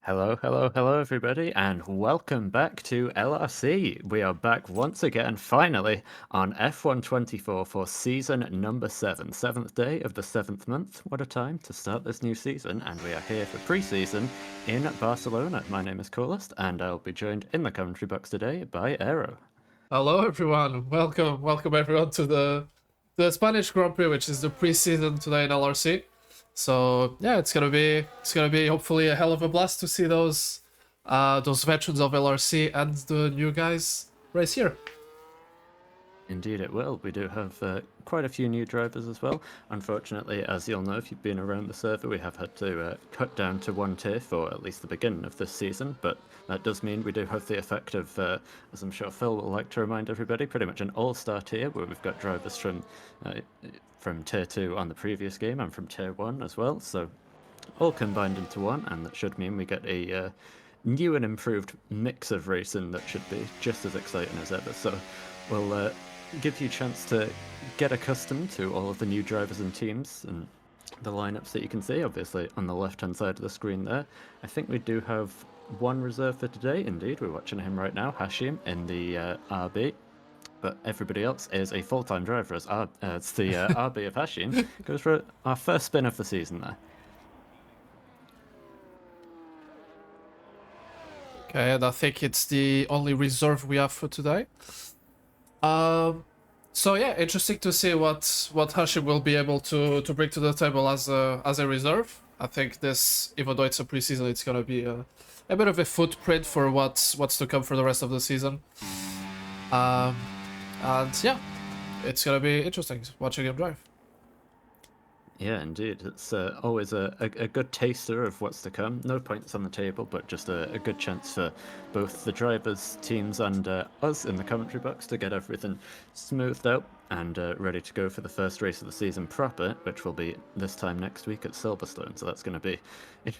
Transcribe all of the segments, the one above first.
Hello, hello, hello, everybody, and welcome back to LRC. We are back once again, finally, on F124 for season number 7, 7th day of the 7th month. What a time to start this new season, and we are here for pre-season in Barcelona. My name is Coolest, and I'll be joined in the commentary box today by Aero. Hello everyone, welcome everyone to the Spanish Grand Prix, which is the pre-season today in LRC. So yeah, it's gonna be hopefully a hell of a blast to see those veterans of LRC and the new guys race here. Indeed it will. We do have quite a few new drivers as well. Unfortunately, as you'll know if you've been around the server, we have had to cut down to one tier for at least the beginning of this season, but that does mean we do have the effect of, as I'm sure Phil will like to remind everybody, pretty much an all-star tier where we've got drivers from tier 2 on the previous game and from tier 1 as well, so all combined into one, and that should mean we get a new and improved mix of racing that should be just as exciting as ever. So we'll give you a chance to get accustomed to all of the new drivers and teams and the lineups that you can see, obviously, on the left-hand side of the screen there. I think we do have one reserve for today, indeed. We're watching him right now, Hashim, in the RB. But everybody else is a full-time driver as it's the RB of Hashim. Goes for our first spin of the season there. Okay, and I think it's the only reserve we have for today. So yeah, interesting to see what Hashim will be able to bring to the table as a reserve. I think this, even though it's a preseason, it's gonna be a bit of a footprint for what's to come for the rest of the season. And yeah, it's gonna be interesting watching him drive. Yeah, indeed. It's always a good taster of what's to come. No points on the table, but just a good chance for both the drivers, teams, and us in the commentary box to get everything smoothed out and ready to go for the first race of the season proper, which will be this time next week at Silverstone. So that's going to be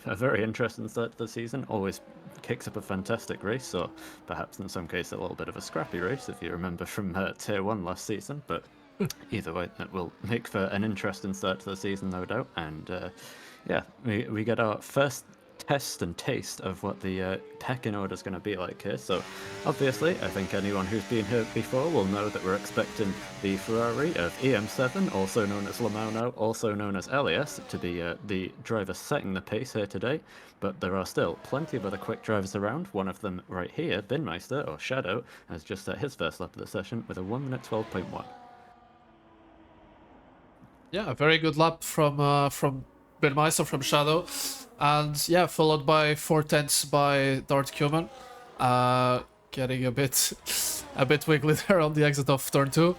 a very interesting start to the season. Always kicks up a fantastic race, or perhaps in some case a little bit of a scrappy race, if you remember from Tier 1 last season, but either way, that will make for an interesting start to the season, no doubt. And yeah, we get our first test and taste of what the pecking order is going to be like here. So obviously, I think anyone who's been here before will know that we're expecting the Ferrari of EM7, also known as Le Mans now, also known as Elias, to be the driver setting the pace here today. But there are still plenty of other quick drivers around. One of them right here, Binmeister, or Shadow, has just set his first lap of the session with a 1 minute 12.1. Yeah, a very good lap from Burmeister from Shadow, and yeah, followed by 4/10 by Dart Cuman, getting a bit wiggly there on the exit of turn 2,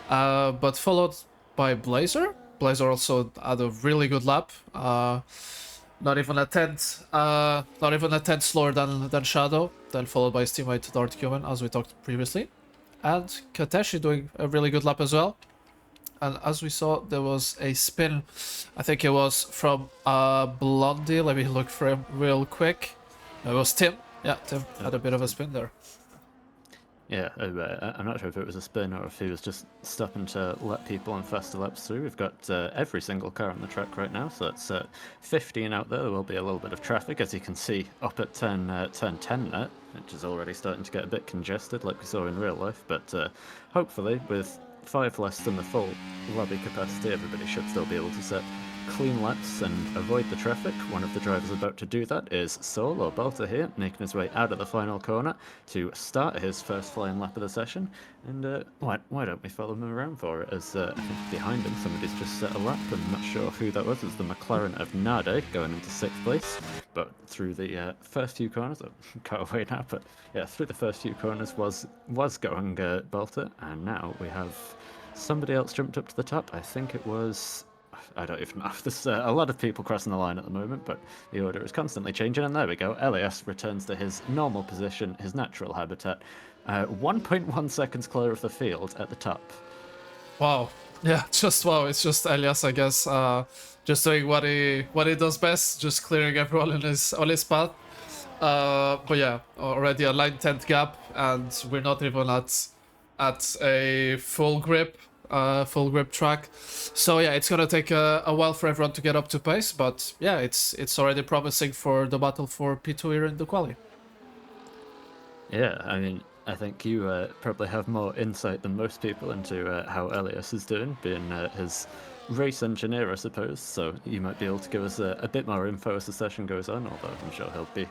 but followed by Blazer. Blazer also had a really good lap, not even a tenth slower than Shadow. Then followed by his teammate Dart Cuman, as we talked previously, and Kateshi doing a really good lap as well. And as we saw, there was a spin. I think it was from Blondie. Let me look for him real quick. It was Tim. Yeah, Tim had a bit of a spin there. Yeah, I'm not sure if it was a spin or if he was just stopping to let people on faster laps through. We've got every single car on the track right now, so it's 15 out there. There will be a little bit of traffic, as you can see, up at turn 10 there, which is already starting to get a bit congested, like we saw in real life. But hopefully, with 5 less than the full lobby capacity, everybody should still be able to set clean laps and avoid the traffic. One of the drivers about to do that is Sol, or Balta here, making his way out of the final corner to start his first flying lap of the session. And why don't we follow him around for it, as I think behind him somebody's just set a lap. I'm not sure who that was. It's the McLaren of Nade going into 6th place, but through the first few corners, cut away now, but yeah, through the first few corners was going Balta, and now we have somebody else jumped up to the top. I think it was, I don't even know. There's a lot of people crossing the line at the moment, but the order is constantly changing. And there we go. Elias returns to his normal position, his natural habitat. 1.1 seconds clear of the field at the top. Wow. Yeah, just wow. It's just Elias, I guess, just doing what he does best, just clearing everyone on his path. But yeah, already a line 10th gap, and we're not even at a full grip. full grip track. So yeah, it's gonna take a while for everyone to get up to pace, but yeah, it's already promising for the battle for P2 here in the quali. Yeah, I mean, I think you probably have more insight than most people into how Elias is doing, being his race engineer, I suppose. So you might be able to give us a bit more info as the session goes on. Although I'm sure he'll be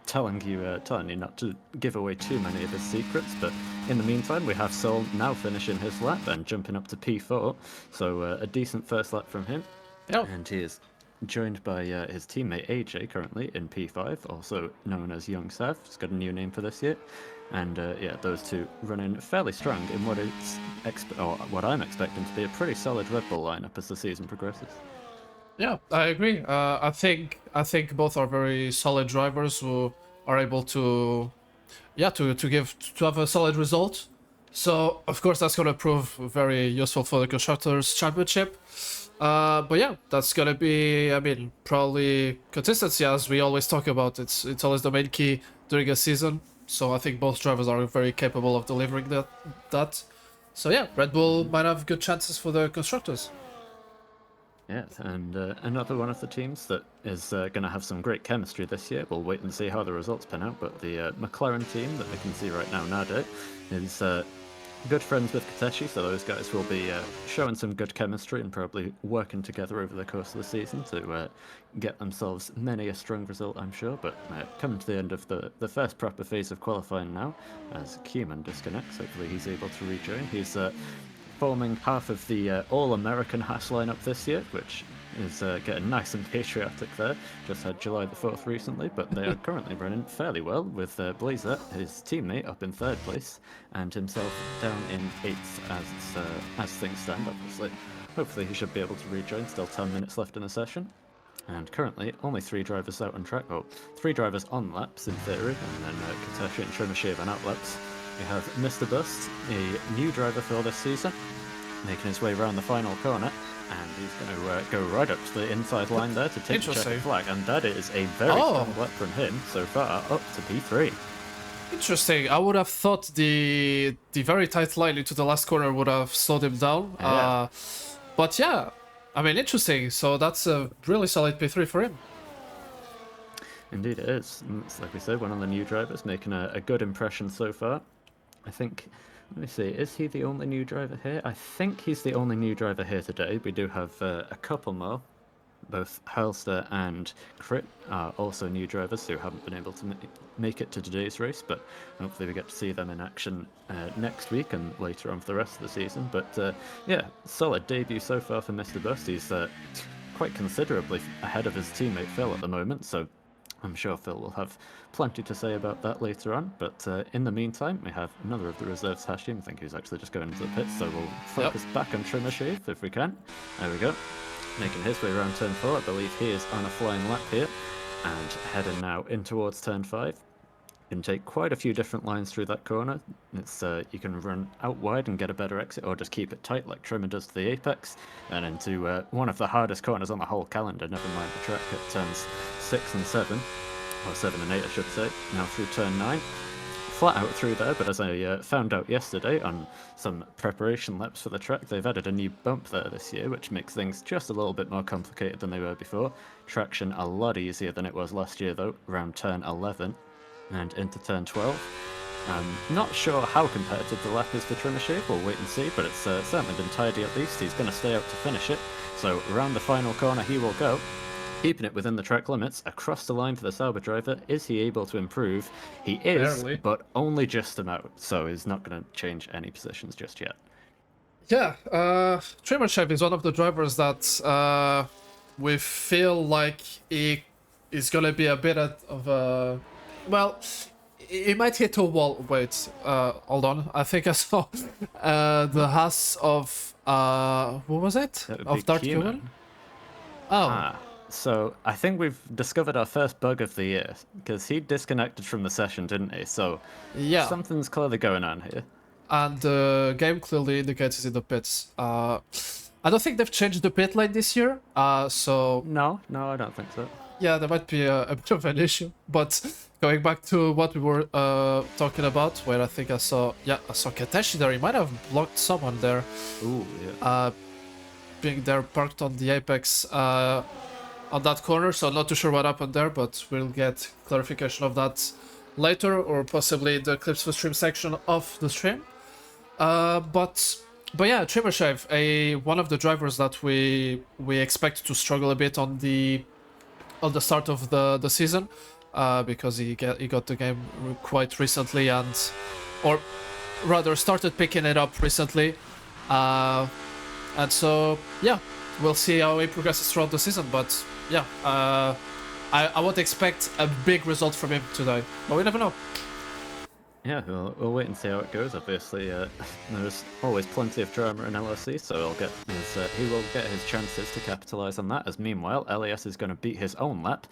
telling you not to give away too many of his secrets. But in the meantime, we have Sol now finishing his lap and jumping up to P4. So a decent first lap from him. Yeah. And he is joined by his teammate AJ currently in P5, also known as Young Sav. He's got a new name for this year. And yeah, those two running fairly strong in what I'm expecting to be a pretty solid Red Bull lineup as the season progresses. Yeah, I agree. I think both are very solid drivers who are able to, yeah, to have a solid result. So of course that's gonna prove very useful for the constructors championship. But yeah, that's gonna be, I mean, probably consistency, as we always talk about. It's always the main key during a season. So I think both drivers are very capable of delivering that. So yeah, Red Bull might have good chances for the constructors. Yes, and another one of the teams that is going to have some great chemistry this year. We'll wait and see how the results pan out. But the McLaren team that we can see right now, Nade, is good friends with Kateshi, so those guys will be showing some good chemistry and probably working together over the course of the season to get themselves many a strong result, I'm sure. But coming to the end of the first proper phase of qualifying now, as Kieman disconnects, hopefully he's able to rejoin. He's forming half of the All-American Haas lineup this year, which is getting nice and patriotic there. Just had July the 4th recently, but they are currently running fairly well with Blazer, his teammate, up in 3rd place, and himself down in 8th as things stand, obviously. Hopefully he should be able to rejoin, still 10 minutes left in the session. And currently, only 3 drivers out on track, well, 3 drivers on laps in theory, and then Kateshi and Trimashave on out laps. We have Mr. Bust, a new driver for this season, making his way around the final corner, and he's going to go right up to the inside line there to take the checkered flag, and that is a very strong lap from him so far, up to P3. Interesting. I would have thought the very tight line into the last corner would have slowed him down. Yeah. But yeah, I mean, interesting. So that's a really solid P3 for him. Indeed it is. It's like we said, one of the new drivers making a good impression so far. I think, let me see, is he the only new driver here? I think he's the only new driver here today. We do have a couple more. Both Halster and Crit are also new drivers who haven't been able to make it to today's race, but hopefully we get to see them in action next week and later on for the rest of the season. But yeah, solid debut so far for Mr. Bust. He's quite considerably ahead of his teammate Phil at the moment, so I'm sure Phil will have plenty to say about that later on. But in the meantime, we have another of the reserves, Hashim. I think he's actually just going into the pits, so we'll focus back on Trimashave if we can. There we go. Making his way around turn 4. I believe he is on a flying lap here. And heading now in towards turn 5. You can take quite a few different lines through that corner. It's you can run out wide and get a better exit, or just keep it tight like Trimmer does to the apex, and into one of the hardest corners on the whole calendar, never mind the track, at turns 6 and 7, or 7 and 8 I should say, now through turn 9. Flat out through there, but as I found out yesterday on some preparation laps for the track, they've added a new bump there this year, which makes things just a little bit more complicated than they were before. Traction a lot easier than it was last year though, around turn 11 and into turn 12. Not sure how competitive the lap is for Trimashave, we'll wait and see, but it's certainly been tidy at least. He's going to stay out to finish it, so around the final corner he will go. Keeping it within the track limits, across the line for the Sauber driver. Is he able to improve? He is, barely, but only just about, so he's not going to change any positions just yet. Yeah, Trimashave is one of the drivers that we feel like he is going to be a bit of a... Well, he might hit a wall. Wait, hold on. I think I saw the Haas of... what was it? Of Dart Kuman? Oh. So I think we've discovered our first bug of the year, because he disconnected from the session, didn't he? So yeah, something's clearly going on here. And the game clearly indicates he's in the pits. I don't think they've changed the pit lane this year, so... No, I don't think so. Yeah, there might be a bit of an issue. But going back to what we were talking about, where I think I saw Kateshi there. He might have blocked someone there, Ooh, yeah. being there parked on the apex on that corner. So not too sure what happened there, but we'll get clarification of that later, or possibly the clips for stream section of the stream. But yeah, Trevor one of the drivers that we expect to struggle a bit on the start of the season, because he got the game quite recently, or rather started picking it up recently, and so yeah, we'll see how he progresses throughout the season. But yeah, I won't expect a big result from him today, but we never know. Yeah, we'll wait and see how it goes. Obviously, there's always plenty of drama in LRC, so he will get his chances to capitalise on that. As meanwhile, LAS is going to beat his own lap,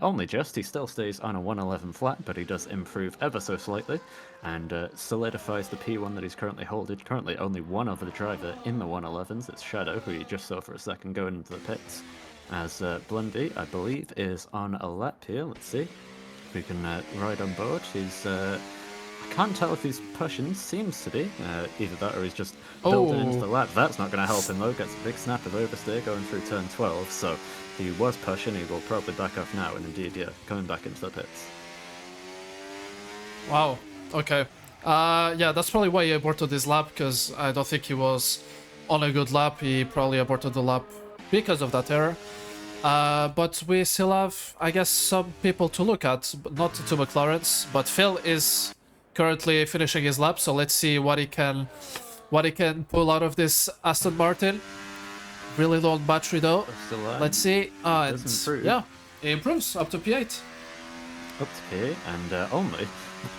only just. He still stays on a 111 flat, but he does improve ever so slightly, and solidifies the P1 that he's currently holding. Currently, only one other driver in the 111s. It's Shadow, who you just saw for a second going into the pits. As Blundy, I believe, is on a lap here. Let's see if we can ride on board. He's can't tell if he's pushing, seems to be. Either that or he's just building into the lap. That's not going to help him though, gets a big snap of oversteer going through turn 12, so if he was pushing, he will probably back off now, and indeed, yeah, coming back into the pits. Wow, okay. Yeah, that's probably why he aborted his lap, because I don't think he was on a good lap. He probably aborted the lap because of that error. But we still have, I guess, some people to look at, not two McLarens, but Phil is currently finishing his lap, so let's see what he can pull out of this Aston Martin. Really low on battery though. Let's see. Yeah, he improves up to P8. Up to P8, and only,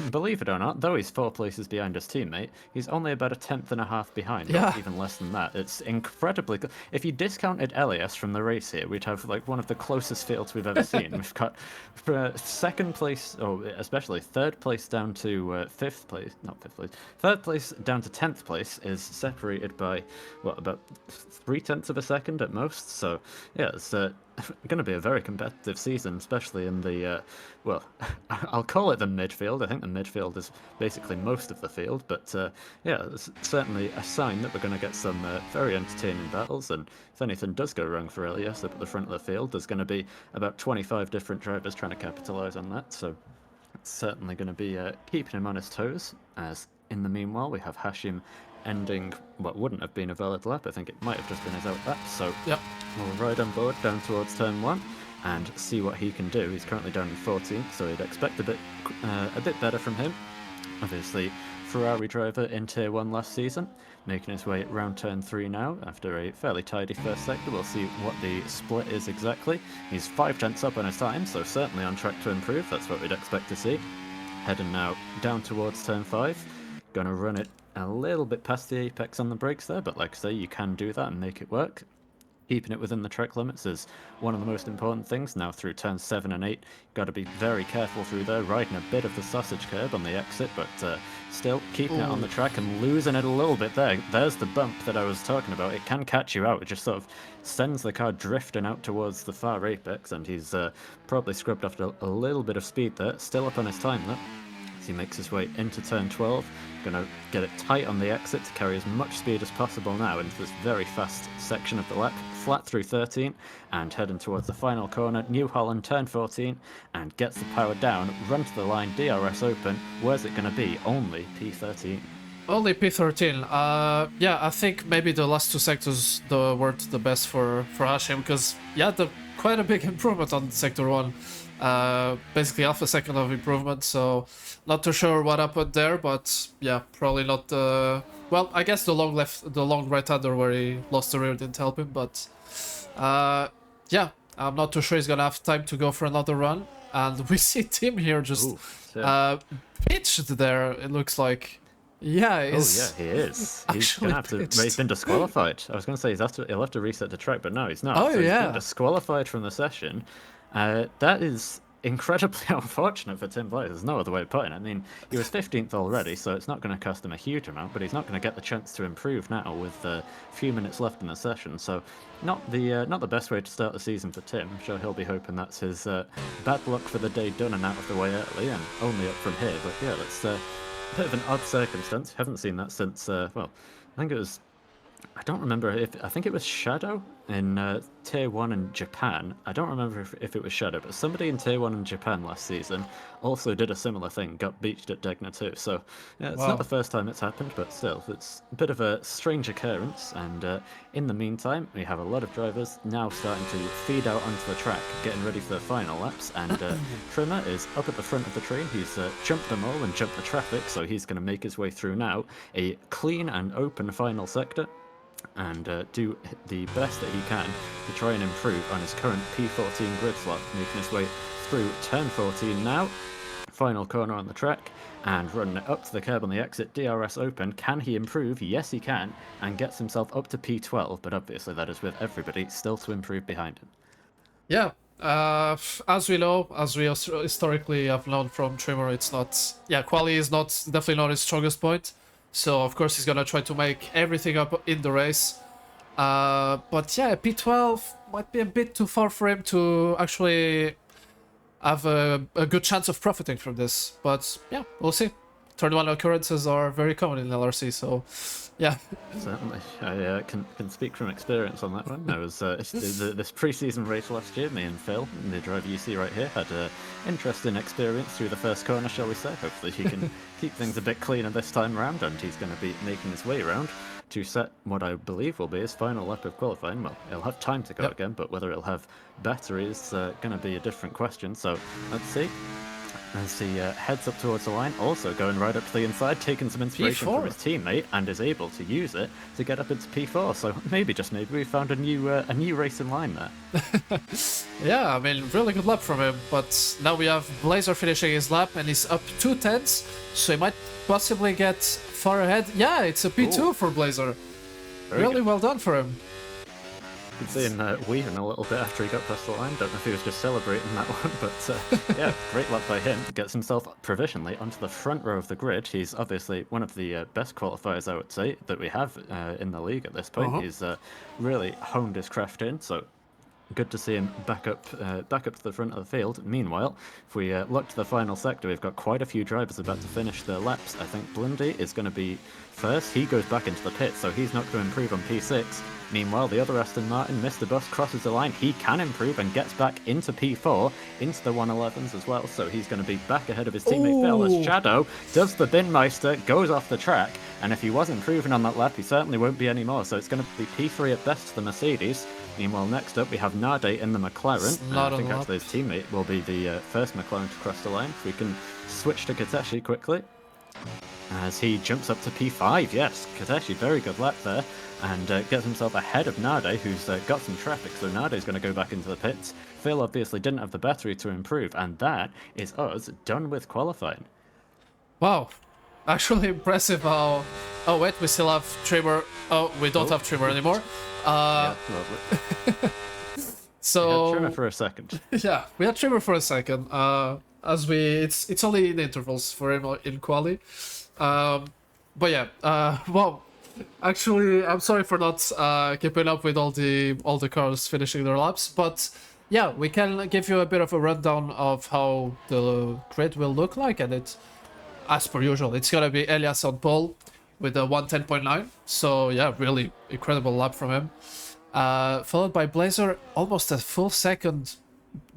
believe it or not, though he's 4 places behind his teammate, he's only about a 10th behind, yeah. Or even less than that. It's incredibly good. If you discounted LAS from the race here, we'd have like one of the closest fields we've ever seen. We've got second place, or especially third place down to fifth place, not fifth place, third place down to 10th place is separated by, what, about 0.3 of a second at most. So yeah, it's going to be a very competitive season, especially in the, well, I'll call it the midfield. I think the midfield is basically most of the field, but yeah, it's certainly a sign that we're going to get some very entertaining battles, and if anything does go wrong for Elias up at the front of the field, there's going to be about 25 different drivers trying to capitalise on that, so it's certainly going to be keeping him on his toes, as in the meanwhile we have Hashim ending what wouldn't have been a valid lap. I think it might have just been his out lap, so yep. We'll ride on board down towards turn 1 and see what he can do. He's currently down in 14th, so you'd expect a bit better from him. Obviously, Ferrari driver in Tier 1 last season, making his way around turn 3 now after a fairly tidy first sector. We'll see what the split is exactly. He's 5 tenths up on his time, so certainly on track to improve. That's what we'd expect to see. Heading now down towards turn 5. Gonna run it a little bit past the apex on the brakes there, but like I say, you can do that and make it work. Keeping it within the track limits is one of the most important things. Now through turns 7 and 8, got to be very careful through there, riding a bit of the sausage curb on the exit, but still keeping it on the track and losing it a little bit there. There's the bump that I was talking about. It can catch you out. It just sort of sends the car drifting out towards the far apex, and he's probably scrubbed off a little bit of speed there. Still up on his time though. He makes his way into turn 12, gonna get it tight on the exit to carry as much speed as possible now into this very fast section of the lap, flat through 13, and heading towards the final corner, New Holland, turn 14, and gets the power down, run to the line, DRS open. Where's it gonna be? Only P13. Only P13. Yeah, I think maybe the last 2 sectors weren't the best for Hashim, because yeah, quite a big improvement on sector 1. Basically half a second of improvement, so not too sure what happened there, but yeah, probably not well, I guess the long right-hander where he lost the rear didn't help him, but yeah, I'm not too sure he's gonna have time to go for another run, and we see Tim here just pitched there, it looks like. Yeah, he is. He's gonna have to. He's been disqualified. I was gonna say he'll have to reset the track, but no, he's not. Oh, so yeah. He's been disqualified from the session. That is incredibly unfortunate for Tim Blaze. There's no other way of putting it. I mean, he was 15th already, so it's not going to cost him a huge amount, but he's not going to get the chance to improve now with a few minutes left in the session. So not the best way to start the season for Tim. I'm sure he'll be hoping that's his bad luck for the day done and out of the way early and only up from here. But yeah, that's a bit of an odd circumstance. Haven't seen that since, well, I think it was, I don't remember I think it was Shadow in Tier 1 in Japan. I don't remember if it was Shadow, but somebody in Tier 1 in Japan last season also did a similar thing, got beached at Degna too. So, yeah, it's Wow. not the first time it's happened, but still, it's a bit of a strange occurrence. And in the meantime, we have a lot of drivers now starting to feed out onto the track, getting ready for the final laps. And Trimmer is up at the front of the train. He's jumped them all and jumped the traffic, so he's going to make his way through now. A clean and open final sector, and do the best that he can to try and improve on his current P14 grid slot, making his way through turn 14 now. Final corner on the track, and running it up to the curb on the exit, DRS open. Can he improve? Yes, he can, and gets himself up to P12, but obviously that is with everybody still to improve behind him. Yeah, as we know, as we historically have known from Trimmer, it's not. Yeah, quali is not definitely not his strongest point. So of course he's gonna try to make everything up in the race. But yeah, P12 might be a bit too far for him to actually have a good chance of profiting from this. But yeah, we'll see. Turn 1 occurrences are very common in LRC, so yeah. Certainly, I can speak from experience on that one. I was this pre-season race last year. Me and Phil, the driver you see right here, had an interesting experience through the first corner, shall we say. Hopefully, he can keep things a bit cleaner this time around, and he's going to be making his way around to set what I believe will be his final lap of qualifying. Well, he'll have time to go again, but whether he'll have better is going to be a different question. So let's see. As he heads up towards the line, also going right up to the inside, taking some inspiration P4. from his teammate, and is able to use it to get up into P4. So maybe, just maybe, we found a new race in line there. Yeah, I mean, really good lap from him. But now we have Blazer finishing his lap, and he's up 2/10, so he might possibly get far ahead. Yeah, it's a P2 Ooh. for Blazer. Very Really good. well done for him. You can see him weaving a little bit after he got past the line. Don't know if he was just celebrating that one, but yeah, great lap by him. Gets himself provisionally onto the front row of the grid. He's obviously one of the best qualifiers, I would say, that we have in the league at this point. He's really honed his craft in, so good to see him back up to the front of the field. Meanwhile, if we look to the final sector, we've got quite a few drivers about to finish their laps. I think Blindy is going to be first. He goes back into the pit, so he's not going to improve on P6. Meanwhile, the other Aston Martin, Mr. Bus, crosses the line. He can improve and gets back into P4, into the 111s as well, so he's going to be back ahead of his teammate Phil as Shadow does the Binmeister, goes off the track, and if he was improving on that lap, he certainly won't be anymore, so it's going to be P3 at best to the Mercedes. Meanwhile, next up we have Nade in the McLaren. I think actually his teammate will be the first McLaren to cross the line. If we can switch to Kateshi quickly. As he jumps up to P5, yes, Kateshi, very good lap there, and gets himself ahead of Nade, who's got some traffic, so Nade's going to go back into the pits. Phil obviously didn't have the battery to improve, and that is us done with qualifying. Wow. Actually impressive how... Oh wait, we still have Trimmer. Oh, we don't have Trimmer anymore. Yeah, lovely. So... We had Trimmer for a second. Yeah, we had Trimmer for a second. As we... It's only in intervals for him in quali. But yeah, well... Actually, I'm sorry for not keeping up with all the cars finishing their laps, but yeah, we can give you a bit of a rundown of how the grid will look like, and it, as per usual, it's gonna be Elias on pole with a 110.9. So yeah, really incredible lap from him. Followed by Blazer, almost a full second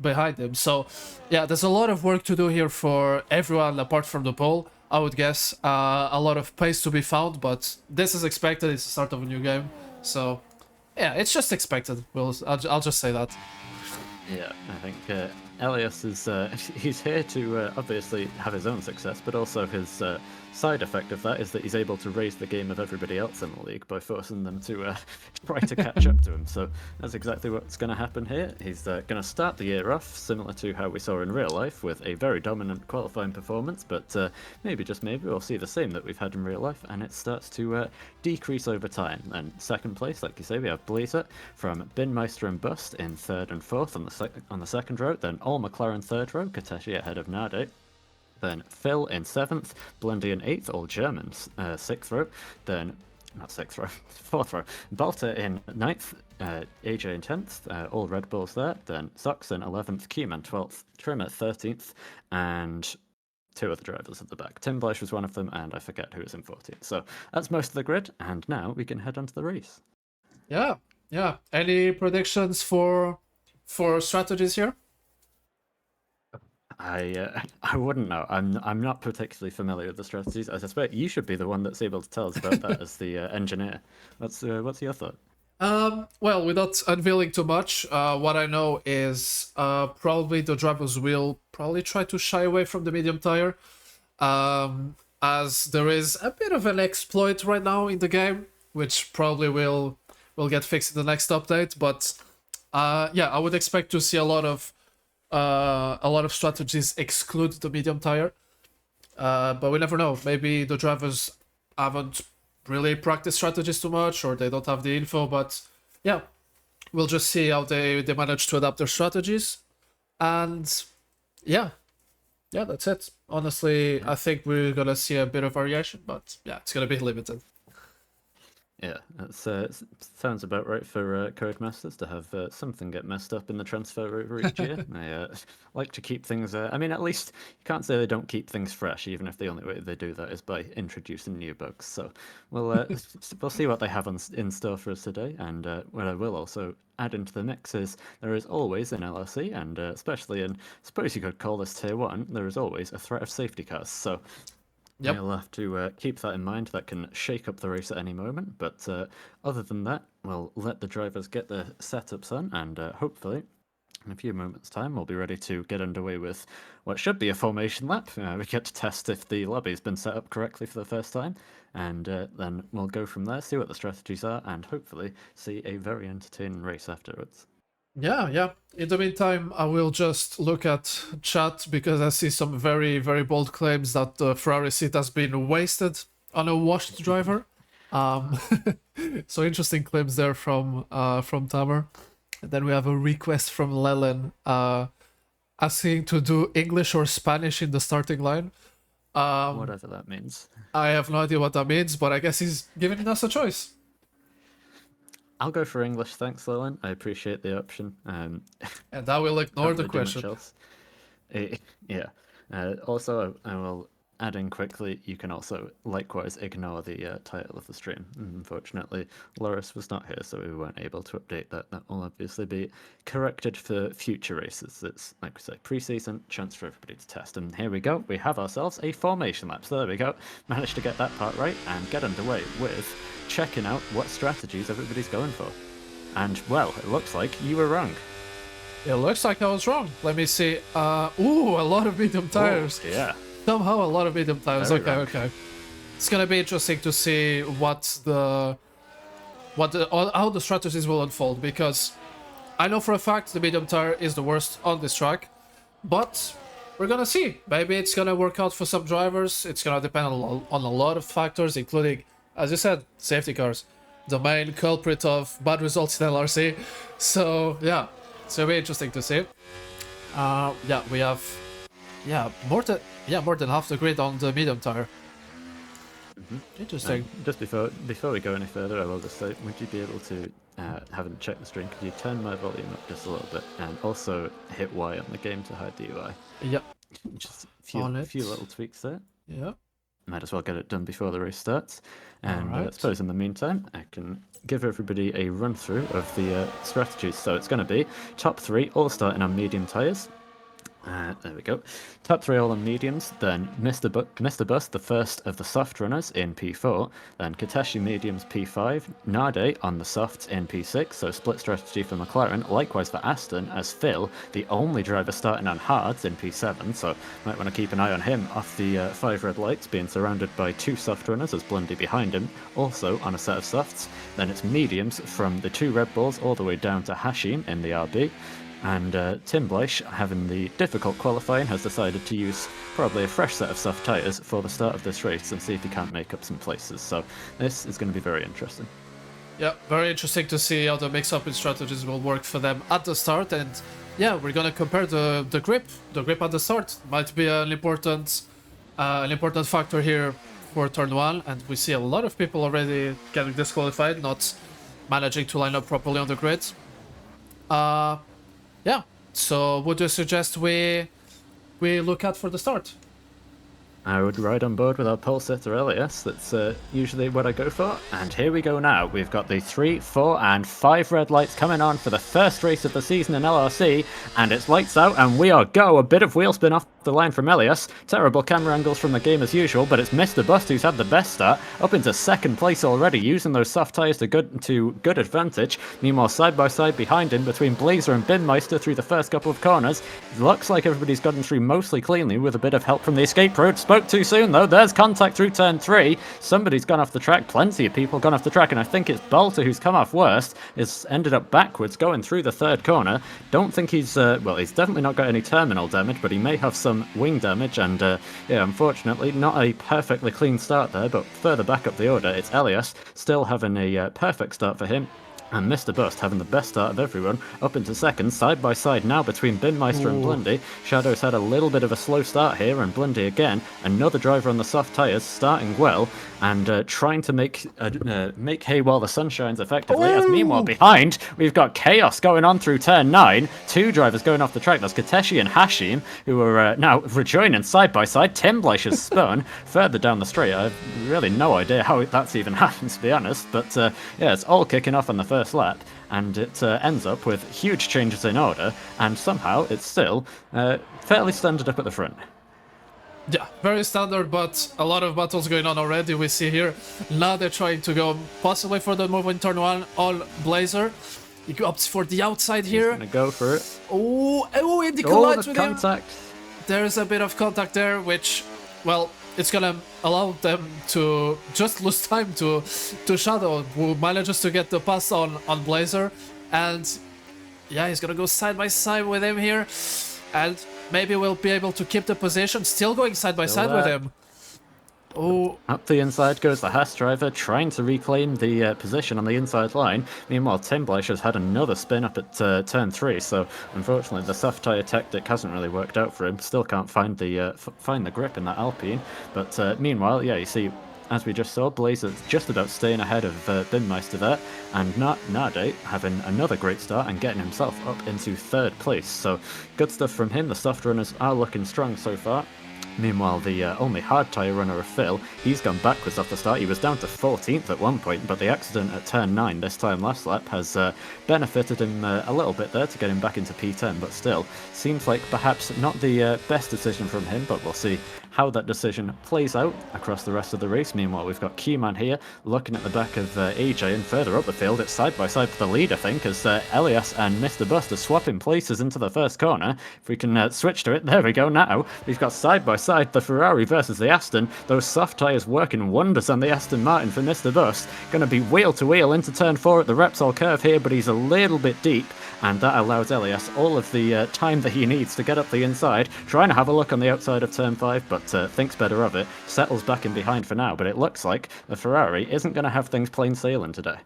behind him. So yeah, there's a lot of work to do here for everyone apart from the pole. I would guess a lot of pace to be found, but this is expected. It's the start of a new game, so yeah, it's just expected. I'll just say that. Yeah, I think Elias is he's here to obviously have his own success, but also his side effect of that is that he's able to raise the game of everybody else in the league by forcing them to try to catch up to him. So that's exactly what's going to happen here. He's going to start the year off similar to how we saw in real life, with a very dominant qualifying performance, but maybe, just maybe, we'll see the same that we've had in real life, and it starts to decrease over time. And second place, like you say, we have Blazer from Binmeister and Bust in third and fourth on the second row, then all McLaren third row, Kateshi ahead of Nade. Then Phil in 7th, Blendy in 8th, all Germans, 6th row. Then, not 6th row, 4th row. Balta in 9th, AJ in 10th, all Red Bulls there. Then Zox in 11th, Keyman 12th, Trimmer 13th, and 2 other drivers at the back. Tim Bleish was one of them, and I forget who was in 14th. So that's most of the grid, and now we can head on to the race. Yeah, yeah. Any predictions for strategies here? I wouldn't know. I'm not particularly familiar with the strategies. I suspect you should be the one that's able to tell us about that as the engineer. What's your thought? Well, without unveiling too much, what I know is probably the drivers will probably try to shy away from the medium tire, as there is a bit of an exploit right now in the game, which probably will get fixed in the next update. But yeah, I would expect to see a lot of strategies exclude the medium tire. But we never know. Maybe the drivers haven't really practiced strategies too much, or they don't have the info. But yeah, we'll just see how they manage to adapt their strategies. And yeah, that's it. Honestly, I think we're gonna see a bit of variation, but yeah, it's gonna be limited. Yeah, that sounds about right for Codemasters to have something get messed up in the transfer over each year. They like to keep things. I mean, at least you can't say they don't keep things fresh, even if the only way they do that is by introducing new bugs. So we'll see what they have in store for us today. And what I will also add into the mix is there is always in LRC, and especially in, I suppose you could call this Tier 1, there is always a threat of safety cars. So Yep. we'll have to keep that in mind. That can shake up the race at any moment. But other than that, we'll let the drivers get their setups on, and hopefully, in a few moments' time, we'll be ready to get underway with what should be a formation lap. We get to test if the lobby's been set up correctly for the first time, and then we'll go from there, see what the strategies are, and hopefully see a very entertaining race afterwards. Yeah. In the meantime, I will just look at chat because I see some very, very bold claims that the Ferrari seat has been wasted on a washed driver. So interesting claims there from Tamer. And then we have a request from Leland asking to do English or Spanish in the starting line. Whatever that means. I have no idea what that means, but I guess he's giving us a choice. I'll go for English, thanks, Lillian. I appreciate the option. And I will ignore the Can't really do much question. else. Yeah. Also, I will add in quickly, you can also likewise ignore the title of the stream. Unfortunately, Lrc was not here, so we weren't able to update that. That will obviously be corrected for future races. It's, like we say, pre-season, chance for everybody to test. And here we go. We have ourselves a formation lap. So there we go. Managed to get that part right and get underway with checking out what strategies everybody's going for. And, well, it looks like you were wrong. It looks like I was wrong. Let me see. Ooh, a lot of medium tires. Oh, yeah. Somehow a lot of medium tires. Very Okay, wrong. okay. It's gonna be interesting to see how the strategies will unfold, because I know for a fact the medium tire is the worst on this track, but we're gonna see. Maybe it's gonna work out for some drivers. It's gonna depend on a lot of factors, including, as you said, safety cars, the main culprit of bad results in LRC. So yeah, it's gonna be interesting to see. Yeah, we have more than half the grid on the medium tire. Interesting. Just before we go any further, I will just say, would you be able to, having checked the stream, could you turn my volume up just a little bit, and also hit Y on the game to hide the UI? Yep. Just a few little tweaks there. Yeah. Might as well get it done before the race starts. And I Alright. suppose in the meantime, I can give everybody a run through of the strategies. So it's going to be top 3, all starting on medium tyres. There we go. Top 3 all on mediums, then Mr. Bus, the first of the soft runners in P4, then Kateshi mediums P5, Nade on the softs in P6, so split strategy for McLaren, likewise for Aston, as Phil, the only driver starting on hards in P7, so might want to keep an eye on him off the 5 red lights, being surrounded by 2 soft runners as Blundy behind him, also on a set of softs. Then it's mediums from the 2 Red Bulls all the way down to Hashim in the RB. And Tim Bleish, having the difficult qualifying, has decided to use probably a fresh set of soft tyres for the start of this race and see if he can't make up some places. So this is going to be very interesting. Yeah, very interesting to see how the mix-up in strategies will work for them at the start. And yeah, we're gonna compare the grip. The grip at the start might be an important factor here for turn 1, and we see a lot of people already getting disqualified, not managing to line up properly on the grid. Yeah, so would you suggest we look out for the start? I would ride on board with our pole sitter Elias. That's usually what I go for. And here we go now. We've got the 3, 4, and 5 red lights coming on for the first race of the season in LRC. And it's lights out, and we are go. A bit of wheel spin off the line from Elias. Terrible camera angles from the game as usual, but it's Mr. Bust who's had the best start. Up into second place already, using those soft tyres to good advantage. Meanwhile, side by side behind him, between Blazer and Binmeister through the first couple of corners. It looks like everybody's gotten through mostly cleanly with a bit of help from the escape road. Spoke too soon though. There's contact through turn 3. Somebody's gone off the track. Plenty of people gone off the track, and I think it's Bolter who's come off worst. Is ended up backwards going through the third corner. Don't think he's well, he's definitely not got any terminal damage, but he may have some wing damage, and yeah, unfortunately not a perfectly clean start there. But further back up the order, it's Elias still having a perfect start for him. And Mr. Bust having the best start of everyone, up into second, side by side now between Binmeister and Blindy. Shadow's had a little bit of a slow start here, and Blindy again, another driver on the soft tyres, starting well, and trying to make hay while the sun shines effectively. As meanwhile behind, we've got chaos going on through turn 9. 2 drivers going off the track. That's Kateshi and Hashim, who are now rejoining side by side. Tim Bleish has spun further down the straight. I have really no idea how that's even happened, to be honest. But yeah, it's all kicking off on the first lap, and it ends up with huge changes in order, and somehow it's still fairly standard up at the front. Yeah, very standard, but a lot of battles going on already. We see here now they're trying to go possibly for the move in turn 1 on Blazer. He opts for the outside here. He's gonna go for it. Oh, and he collides with contact. him. There's a bit of contact there, which, well, it's gonna allow them to just lose time to Shadow, who manages to get the pass on Blazer. And yeah, he's gonna go side by side with him here, and maybe we'll be able to keep the position, still going side by side with him. Oh, up the inside goes the Haas driver, trying to reclaim the position on the inside line. Meanwhile, Tim Bleish has had another spin up at turn 3, so unfortunately the soft tyre tactic hasn't really worked out for him. Still can't find the grip in that Alpine. But meanwhile, yeah, you see, as we just saw, Blazer's just about staying ahead of Binmeister there, and Nade having another great start and getting himself up into third place. So good stuff from him. The soft runners are looking strong so far. Meanwhile, the only hard tyre runner of Phil, he's gone backwards off the start. He was down to 14th at one point, but the accident at turn 9 this time last lap has benefited him a little bit there to get him back into P10, but still, seems like perhaps not the best decision from him, but we'll see how that decision plays out across the rest of the race. Meanwhile, we've got Keyman here looking at the back of AJ, and further up the field, it's side by side for the lead, I think, as Elias and Mr. Bust are swapping places into the first corner. If we can switch to it, there we go now. We've got side by side the Ferrari versus the Aston. Those soft tyres working wonders on the Aston Martin for Mr. Bust. Going to be wheel to wheel into turn 4 at the Repsol curve here, but he's a little bit deep, and that allows Elias all of the time that he needs to get up the inside. Trying to have a look on the outside of turn 5, but thinks better of it. Settles back in behind for now, but it looks like the Ferrari isn't going to have things plain sailing today.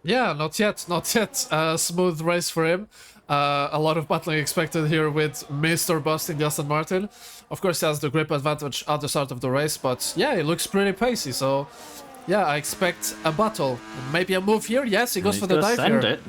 Yeah, not yet, not yet. Smooth race for him. A lot of battling expected here with Mr. Bust in the Aston Martin. Of course, he has the grip advantage at the start of the race, but yeah, it looks pretty pacey, so yeah, I expect a battle. Maybe a move here. Yes, he goes for the dive here. It.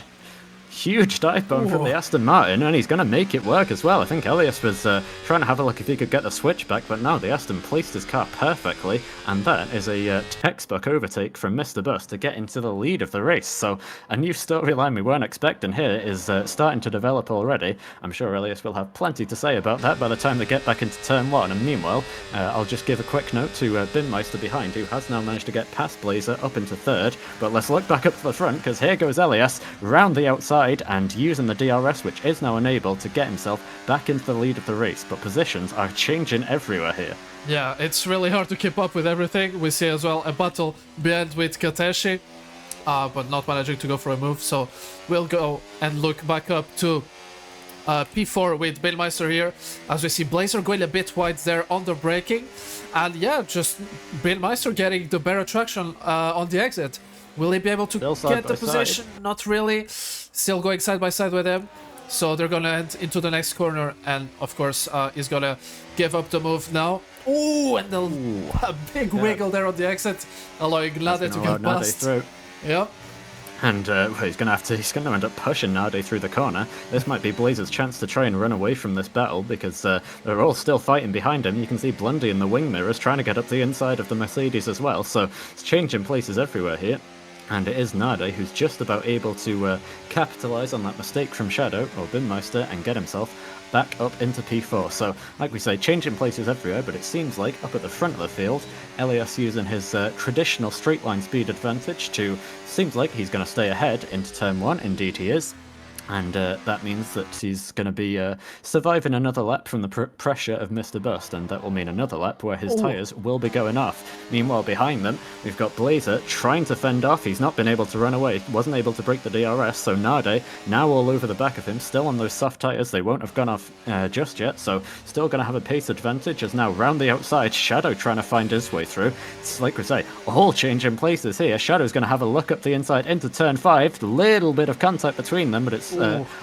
Huge dive bomb from the Aston Martin, and he's going to make it work as well. I think Elias was trying to have a look if he could get the switch back, but no, the Aston placed his car perfectly, and that is a textbook overtake from Mr. Bust to get into the lead of the race. So a new storyline we weren't expecting here is starting to develop already. I'm sure Elias will have plenty to say about that by the time they get back into turn 1, and meanwhile, I'll just give a quick note to Binmeister behind, who has now managed to get past Blazer up into third. But let's look back up to the front, because here goes Elias round the outside and using the DRS, which is now enabled to get himself back into the lead of the race, but positions are changing everywhere here. Yeah, it's really hard to keep up with everything. We see as well a battle behind with Kateshi, but not managing to go for a move, so we'll go and look back up to P4 with Binmeister here, as we see Blazer going a bit wide there on the braking, and yeah, just Binmeister getting the better traction on the exit. Will he be able to get the position? Not really. Still going side by side with him. So they're gonna head into the next corner, and of course, he's gonna give up the move now. Ooh, and a big wiggle there on the exit, allowing Nade to get past. Through. Yep. And he's going to end up pushing Nade through the corner. This might be Blaze's chance to try and run away from this battle, because they're all still fighting behind him. You can see Blundy in the wing mirrors trying to get up the inside of the Mercedes as well, so it's changing places everywhere here. And it is Nade who's just about able to capitalise on that mistake from Shadow, or Binmeister, and get himself back up into P4. So, like we say, changing places everywhere, but it seems like up at the front of the field, Elias using his traditional straight line speed advantage seems like he's going to stay ahead into turn 1, indeed he is. And that means that he's going to be surviving another lap from the pressure of Mr. Bust, and that will mean another lap where his tyres will be going off. Meanwhile, behind them, we've got Blazer trying to fend off. He's not been able to run away, wasn't able to break the DRS, so Nade now all over the back of him, still on those soft tyres. They won't have gone off just yet, so still going to have a pace advantage as now round the outside, Shadow trying to find his way through. It's like we say, all changing places here. Shadow's going to have a look up the inside into turn 5, little bit of contact between them, but it's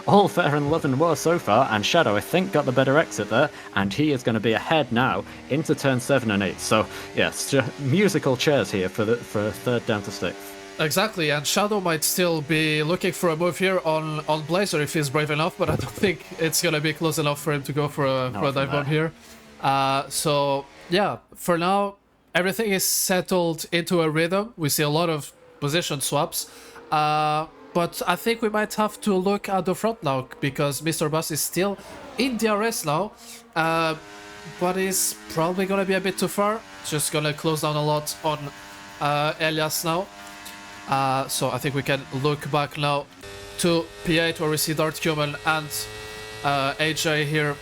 all fair and love and war so far, and Shadow, I think, got the better exit there, and he is going to be ahead now into turn 7 and 8. So, yes, musical chairs here for third down to 6th. Exactly, and Shadow might still be looking for a move here on Blazer if he's brave enough, but I don't think it's going to be close enough for him to go for a dive bomb here. So, yeah, for now, everything is settled into a rhythm. We see a lot of position swaps. But I think we might have to look at the front now, because Mr. Bus is still in DRS now, but he's probably going to be a bit too far. Just going to close down a lot on Elias now. So I think we can look back now to P8, where we see Dart Cuman and AJ here.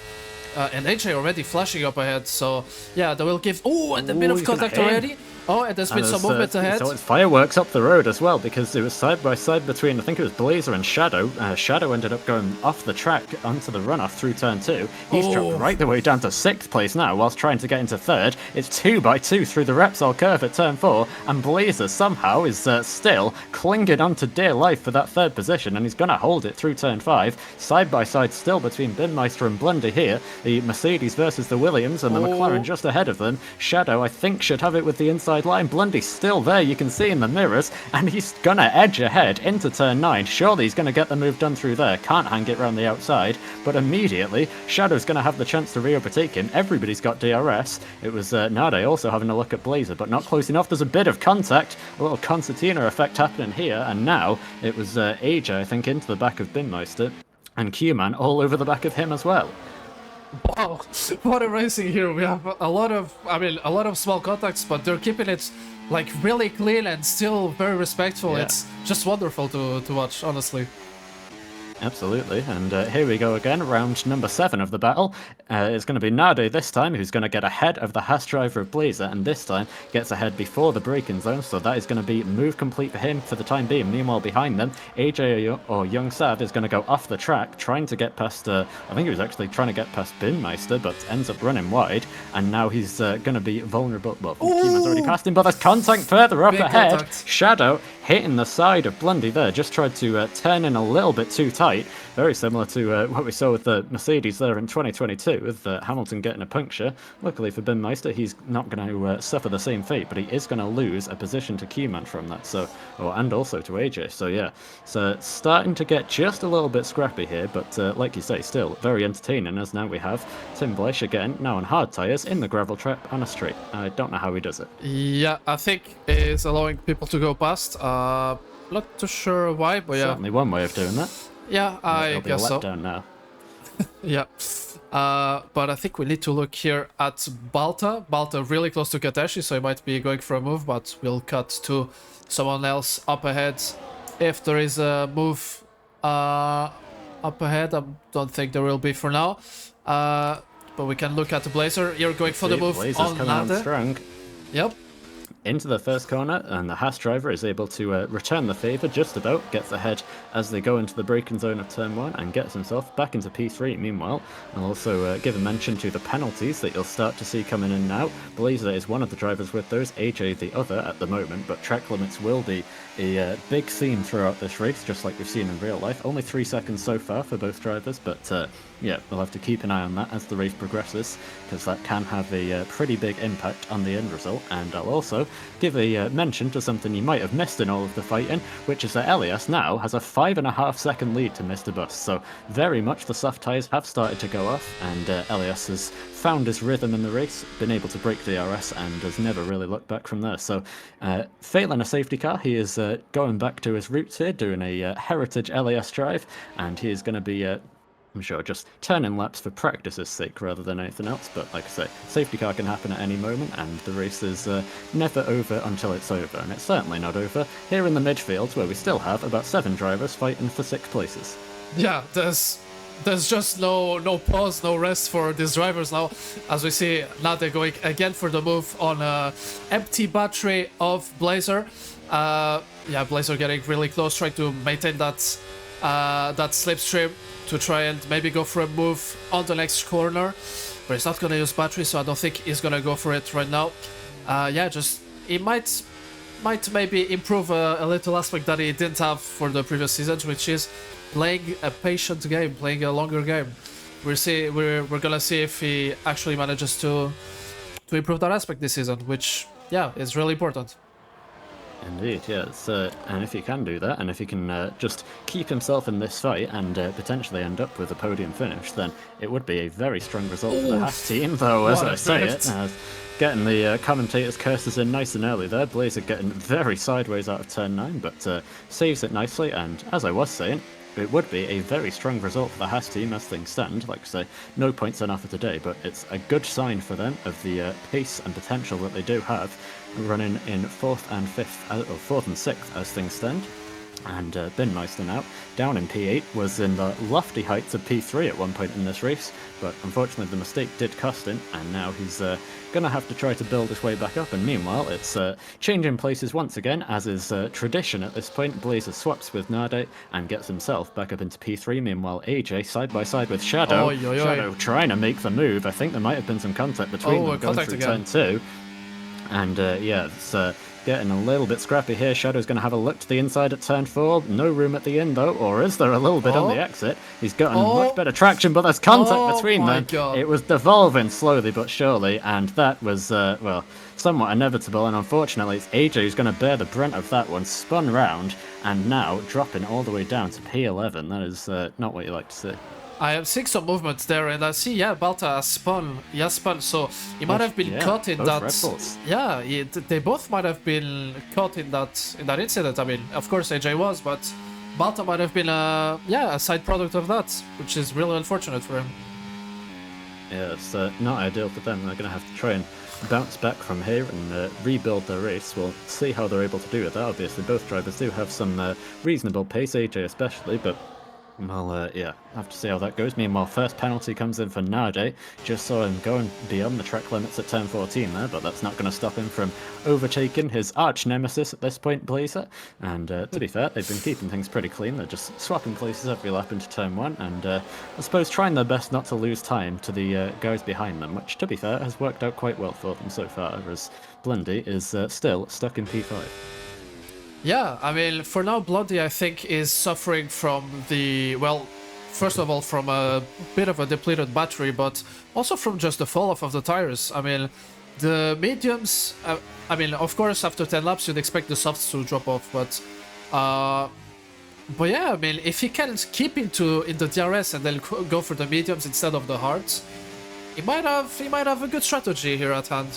And AJ already flashing up ahead, so yeah, they will give... Oh, and a bit of contact already. Oh, and there's been some movement ahead. So it's fireworks up the road as well, because it was side by side between, I think it was Blazer and Shadow. Shadow ended up going off the track onto the runoff through turn 2. He's dropped right the way down to 6th place now, whilst trying to get into 3rd. It's 2 by 2 through the Repsol curve at turn 4, and Blazer somehow is still clinging on to dear life for that 3rd position, and he's going to hold it through turn 5. Side by side still between Binmeister and Blundy here. The Mercedes versus the Williams, and the McLaren just ahead of them. Shadow, I think, should have it with the inside line. Blundy's still there, you can see in the mirrors, and he's gonna edge ahead into turn 9. Surely he's gonna get the move done through there. Can't hang it around the outside, but immediately Shadow's gonna have the chance to re-overtake him. Everybody's got DRS. It was Nade also having a look at Blazer, but not close enough. There's a bit of contact, a little concertina effect happening here, and now it was AJ, I think, into the back of Binmeister, and Q-Man all over the back of him as well. Wow, what a racing here. We have a lot of small contacts, but they're keeping it like really clean and still very respectful. Yeah. It's just wonderful to watch, honestly. Absolutely, and here we go again, round number 7 of the battle. It's going to be Nade this time, who's going to get ahead of the Haas driver of Blazer, and this time gets ahead before the braking zone, so that is going to be move complete for him for the time being. Meanwhile, behind them, AJ or Young Sav is going to go off the track, trying to get past, I think he was actually trying to get past Binmeister, but ends up running wide, and now he's going to be vulnerable. Well, Kima's already passed him, but there's contact further up Big ahead. Contact. Shadow hitting the side of Blundy there, just tried to turn in a little bit too tight. Very similar to what we saw with the Mercedes there in 2022, with Hamilton getting a puncture. Luckily for Binmeister, he's not going to suffer the same fate, but he is going to lose a position to Q-Man from that, so, and also to AJ. So yeah, so starting to get just a little bit scrappy here, but like you say, still very entertaining, as now we have Tim Blesh again, now on hard tyres, in the gravel trap on a straight. I don't know how he does it. Yeah, I think it's allowing people to go past. Not too sure why, but yeah. Certainly one way of doing that. Yeah, I guess so. Down now. Yeah. But I think we need to look here at Balta. Balta really close to Kateshi, so he might be going for a move, but we'll cut to someone else up ahead. If there is a move up ahead, I don't think there will be for now. But we can look at the Blazer. You're going for the move Blazer's on coming on Nade. strong. Yep. into the first corner, and the Haas driver is able to return the favour just about, gets ahead as they go into the braking zone of turn 1 and gets himself back into P3. Meanwhile, I'll also give a mention to the penalties that you'll start to see coming in now. Blazer is one of the drivers with those, AJ the other at the moment, but track limits will be a big theme throughout this race, just like we've seen in real life. Only 3 seconds so far for both drivers, but yeah, we'll have to keep an eye on that as the race progresses, because that can have a pretty big impact on the end result. And I'll also give a mention to something you might have missed in all of the fighting, which is that Elias now has a 5.5 second lead to Mr. Bus. So very much the soft tyres have started to go off, and Elias has found his rhythm in the race, been able to break DRS, and has never really looked back from there. So failing a safety car, he is going back to his roots here, doing a heritage LAS drive, and he is going to be I'm sure just turning laps for practice's sake rather than anything else. But like I say, safety car can happen at any moment, and the race is never over until it's over, and it's certainly not over here in the midfield, where we still have about 7 drivers fighting for 6 places. Yeah, there's just no pause, no rest for these drivers now. As we see, now they're going again for the move on empty battery of Blazer. Yeah, Blazer getting really close, trying to maintain that slipstream to try and maybe go for a move on the next corner, but he's not gonna use battery, so I don't think he's gonna go for it right now. Yeah, just he might maybe improve a little aspect that he didn't have for the previous seasons, which is playing a patient game, playing a longer game. We're gonna see if he actually manages to improve that aspect this season, which yeah is really important. Indeed, yes. And if he can do that, and if he can just keep himself in this fight and potentially end up with a podium finish, then it would be a very strong result for the Haas team, though, as I say it. Getting the commentators' curses in nice and early there. Blazer getting very sideways out of turn 9, but saves it nicely, and as I was saying, it would be a very strong result for the Haas team as things stand. Like I say, no points on offer today, but it's a good sign for them of the pace and potential that they do have, running in 4th and 5th, or 4th and 6th as things stand. And Bin Meister now, down in P8, was in the lofty heights of P3 at one point in this race, but unfortunately the mistake did cost him, and now he's going to have to try to build his way back up. And meanwhile, it's changing places once again, as is tradition at this point. Blazer swaps with Nade and gets himself back up into P3. Meanwhile, AJ side by side with Shadow. Oy, oy, oy. Shadow trying to make the move. I think there might have been some contact between them going through turn 2. And yeah, it's getting a little bit scrappy here. Shadow's going to have a look to the inside at turn 4. No room at the in, though, or is there a little bit on the exit? He's gotten much better traction, but there's contact between them. God. It was devolving slowly but surely, and that was, well, somewhat inevitable, and unfortunately it's AJ who's going to bear the brunt of that one. Spun round, and now dropping all the way down to P11. That is not what you like to see. I am seeing some movements there, and I see, yeah, Balta has spun. He has spun, so he might have been caught in that. Yeah, they both might have been caught in that incident. I mean, of course AJ was, but Balta might have been a side product of that, which is really unfortunate for him. Yeah, it's not ideal for them. They're going to have to try and bounce back from here and rebuild their race. We'll see how they're able to do it. Obviously, both drivers do have some reasonable pace, AJ especially, but well, yeah, have to see how that goes. Meanwhile, first penalty comes in for Nade. Just saw him going beyond the track limits at turn 14 there, but that's not going to stop him from overtaking his arch nemesis at this point, Blazer. And to be fair, they've been keeping things pretty clean. They're just swapping places every lap into turn 1, and I suppose trying their best not to lose time to the guys behind them, which, to be fair, has worked out quite well for them so far, as Blundy is still stuck in P5. Yeah, I mean, for now, Bloody, I think, is suffering from the, well, first of all, from a bit of a depleted battery, but also from just the fall-off of the tires. I mean, the mediums, I mean, of course, after 10 laps, you'd expect the softs to drop off, but yeah, I mean, if he can keep in the DRS and then go for the mediums instead of the hards, he might have a good strategy here at hand.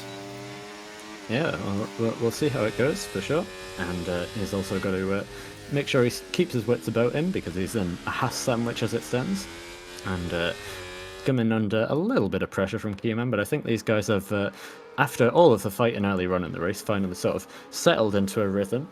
Yeah, we'll see how it goes, for sure. And he's also got to make sure he keeps his wits about him, because he's in a Haas sandwich as it stands. And coming under a little bit of pressure from Keyman, but I think these guys have, after all of the fighting early run in the race, finally sort of settled into a rhythm.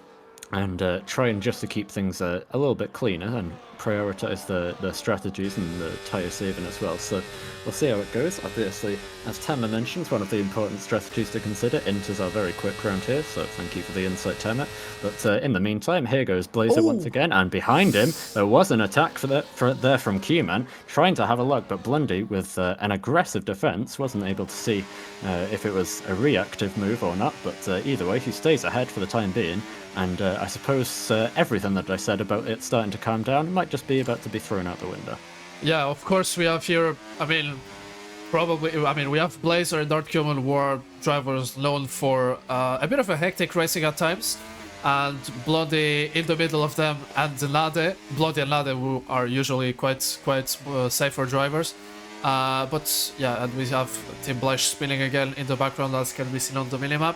and trying just to keep things a little bit cleaner and prioritize the strategies and the tyre saving as well. So we'll see how it goes. Obviously, as Tamma mentions, one of the important strategies to consider, inters are very quick round here, so thank you for the insight, Tamma. But in the meantime, here goes Blazer once again, and behind him there was an attack there from Q-Man, trying to have a look, but Blundy, with an aggressive defense, wasn't able to see if it was a reactive move or not, but either way, he stays ahead for the time being. And I suppose everything that I said about it starting to calm down might just be about to be thrown out the window. Yeah, of course we have here, we have Blazer and Dart Cuman, who are drivers known for a bit of a hectic racing at times, and Blondie in the middle of them, and Nade, Blondie and Nade, who are usually quite safer drivers. But yeah, and we have Team Bleich spinning again in the background, as can be seen on the minimap.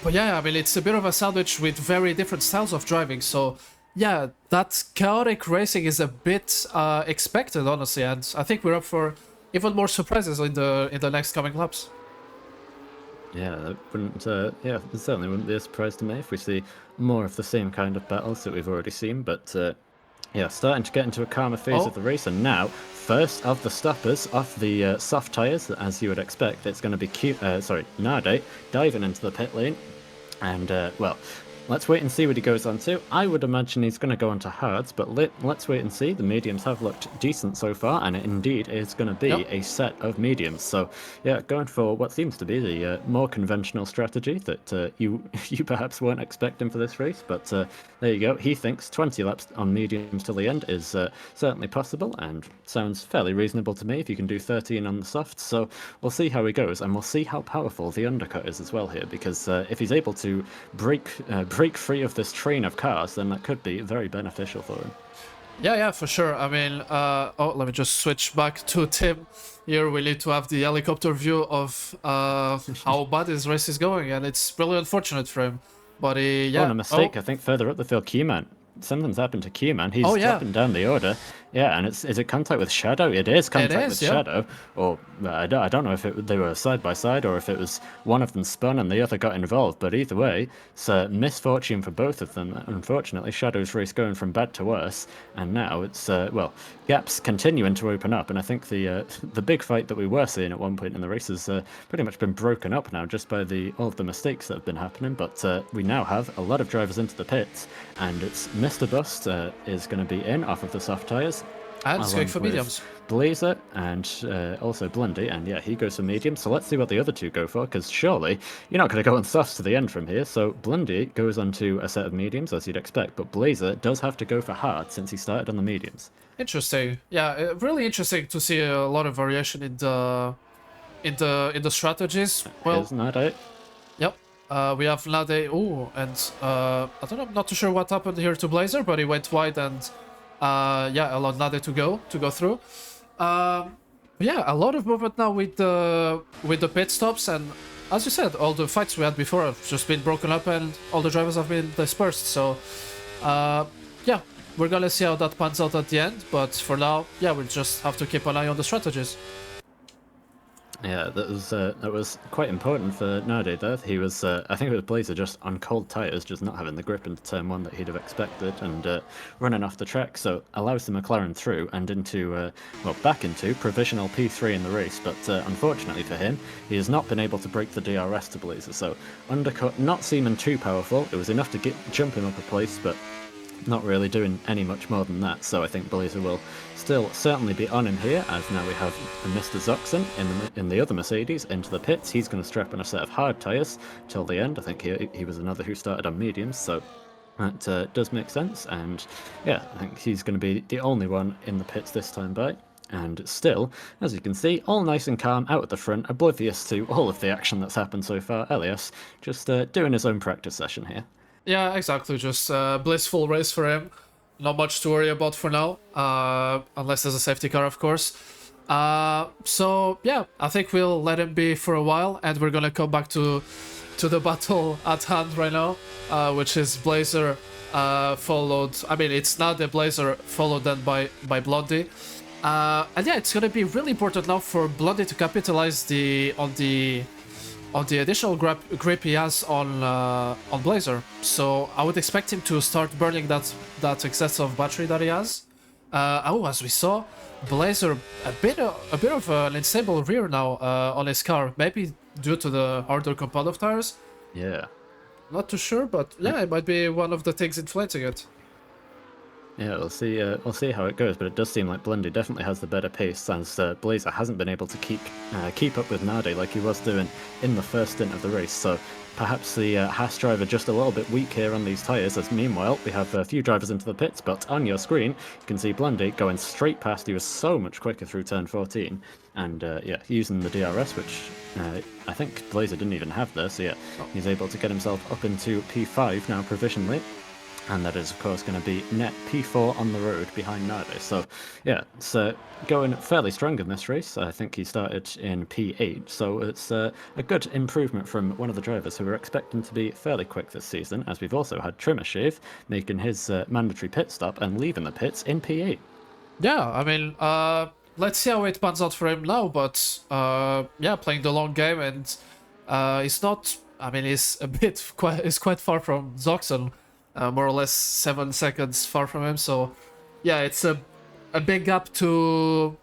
But yeah, I mean, it's a bit of a sandwich with very different styles of driving, so yeah, that chaotic racing is a bit expected, honestly, and I think we're up for even more surprises in the next coming laps. Yeah, that wouldn't. Yeah, it certainly wouldn't be a surprise to me if we see more of the same kind of battles that we've already seen. But yeah, starting to get into a calmer phase of the race, and now first of the stoppers off the soft tyres, as you would expect, it's going to be Nade diving into the pit lane, and well. Let's wait and see what he goes on to. I would imagine he's going to go on to hards, but let's wait and see. The mediums have looked decent so far, and it indeed is going to be a set of mediums. So, yeah, going for what seems to be the more conventional strategy that you perhaps weren't expecting for this race. But there you go. He thinks 20 laps on mediums till the end is certainly possible, and sounds fairly reasonable to me if you can do 13 on the softs. So we'll see how he goes, and we'll see how powerful the undercut is as well here, because if he's able to break free of this train of cars, then that could be very beneficial for him. Yeah, for sure. I mean, let me just switch back to Tim. Here we need to have the helicopter view of how bad his race is going, and it's really unfortunate for him. But yeah. Oh, and a mistake, I think, further up the field, Q-Man. Something's happened to Q-Man. He's dropping down the order. Yeah, and is it contact with Shadow? It is contact with Shadow. Or I don't know if they were side by side or if it was one of them spun and the other got involved. But either way, it's a misfortune for both of them. Unfortunately, Shadow's race going from bad to worse, and now it's well, gaps continuing to open up. And I think the big fight that we were seeing at one point in the race has pretty much been broken up now just by all of the mistakes that have been happening. But we now have a lot of drivers into the pits, and it's Mr. Bust is going to be in off of the soft tyres. And it's going for mediums. Blazer and also Blundy, and yeah, he goes for mediums. So let's see what the other two go for, because surely you're not going to go on softs to the end from here. So Blundy goes on to a set of mediums, as you'd expect, but Blazer does have to go for hard since he started on the mediums. Interesting. Yeah, really interesting to see a lot of variation in the strategies. Well, isn't that it? Yep. We have Nade. Oh, and I don't know. I'm not too sure what happened here to Blazer, but he went wide and yeah, allowed Nade to go through. Yeah, a lot of movement now with the pit stops, and as you said, all the fights we had before have just been broken up, and all the drivers have been dispersed. So, yeah, we're gonna see how that pans out at the end. But for now, yeah, we'll just have to keep an eye on the strategies. Yeah, that was quite important for Nade there. He was, I think it was Blazer just on cold tyres, just not having the grip into turn one that he'd have expected, and running off the track, so allows the McLaren through and into, well, back into provisional P3 in the race, but unfortunately for him, he has not been able to break the DRS to Blazer, so undercut not seeming too powerful. It was enough to jump him up a place, but not really doing any much more than that, so I think Blazer will still certainly be on him here, as now we have Mr. Zoxen in the other Mercedes into the pits. He's going to strap on a set of hard tyres till the end. I think he was another who started on mediums, so that does make sense, and yeah, I think he's going to be the only one in the pits this time by. And still, as you can see, all nice and calm out at the front, oblivious to all of the action that's happened so far. Elias just doing his own practice session here. Yeah, exactly. Just blissful race for him. Not much to worry about for now, unless there's a safety car, of course. So yeah, I think we'll let him be for a while, and we're gonna come back to the battle at hand right now, which is Blazer followed. I mean, it's not the Blazer followed then by Blondie. And yeah, it's gonna be really important now for Blondie to capitalize on the the additional grip he has on Blazer. So I would expect him to start burning that excess of battery that he has. As we saw, Blazer a bit of an unstable rear now on his car, maybe due to the harder compound of tires. Yeah. Not too sure, but yeah, it might be one of the things inflating it. Yeah, we'll see how it goes, but it does seem like Blundy definitely has the better pace, as Blazer hasn't been able to keep up with Nade like he was doing in the first stint of the race. So perhaps the Haas driver just a little bit weak here on these tyres. As meanwhile we have a few drivers into the pits, but on your screen you can see Blundy going straight past. He was so much quicker through turn 14, and yeah, using the DRS, which I think Blazer didn't even have there. So yeah, he's able to get himself up into P5 now provisionally. And that is, of course, going to be net P4 on the road behind Nade. So, yeah, it's going fairly strong in this race. I think he started in P8, so it's a good improvement from one of the drivers who were expecting to be fairly quick this season, as we've also had Trimmer Shave making his mandatory pit stop and leaving the pits in P8. Yeah, I mean, let's see how it pans out for him now, but yeah, playing the long game, and he's not, I mean, he's quite far from Zoxon. More or less 7 seconds far from him, so yeah, it's a big gap to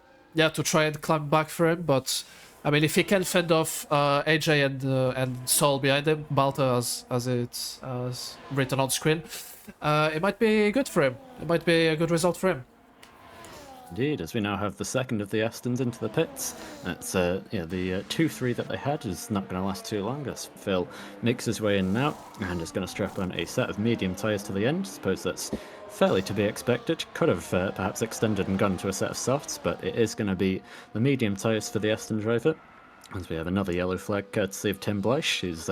try and climb back for him. But I mean, if he can fend off AJ and Sol behind him, Balta as it's written on screen, it might be good for him. It might be a good result for him. Indeed, as we now have the second of the Astons into the pits. That's yeah, the 2-3 that they had is not going to last too long, as Phil makes his way in now and is going to strap on a set of medium tyres to the end. I suppose that's fairly to be expected. Could have perhaps extended and gone to a set of softs, but it is going to be the medium tyres for the Aston driver. As we have another yellow flag courtesy of Tim Bleish, who's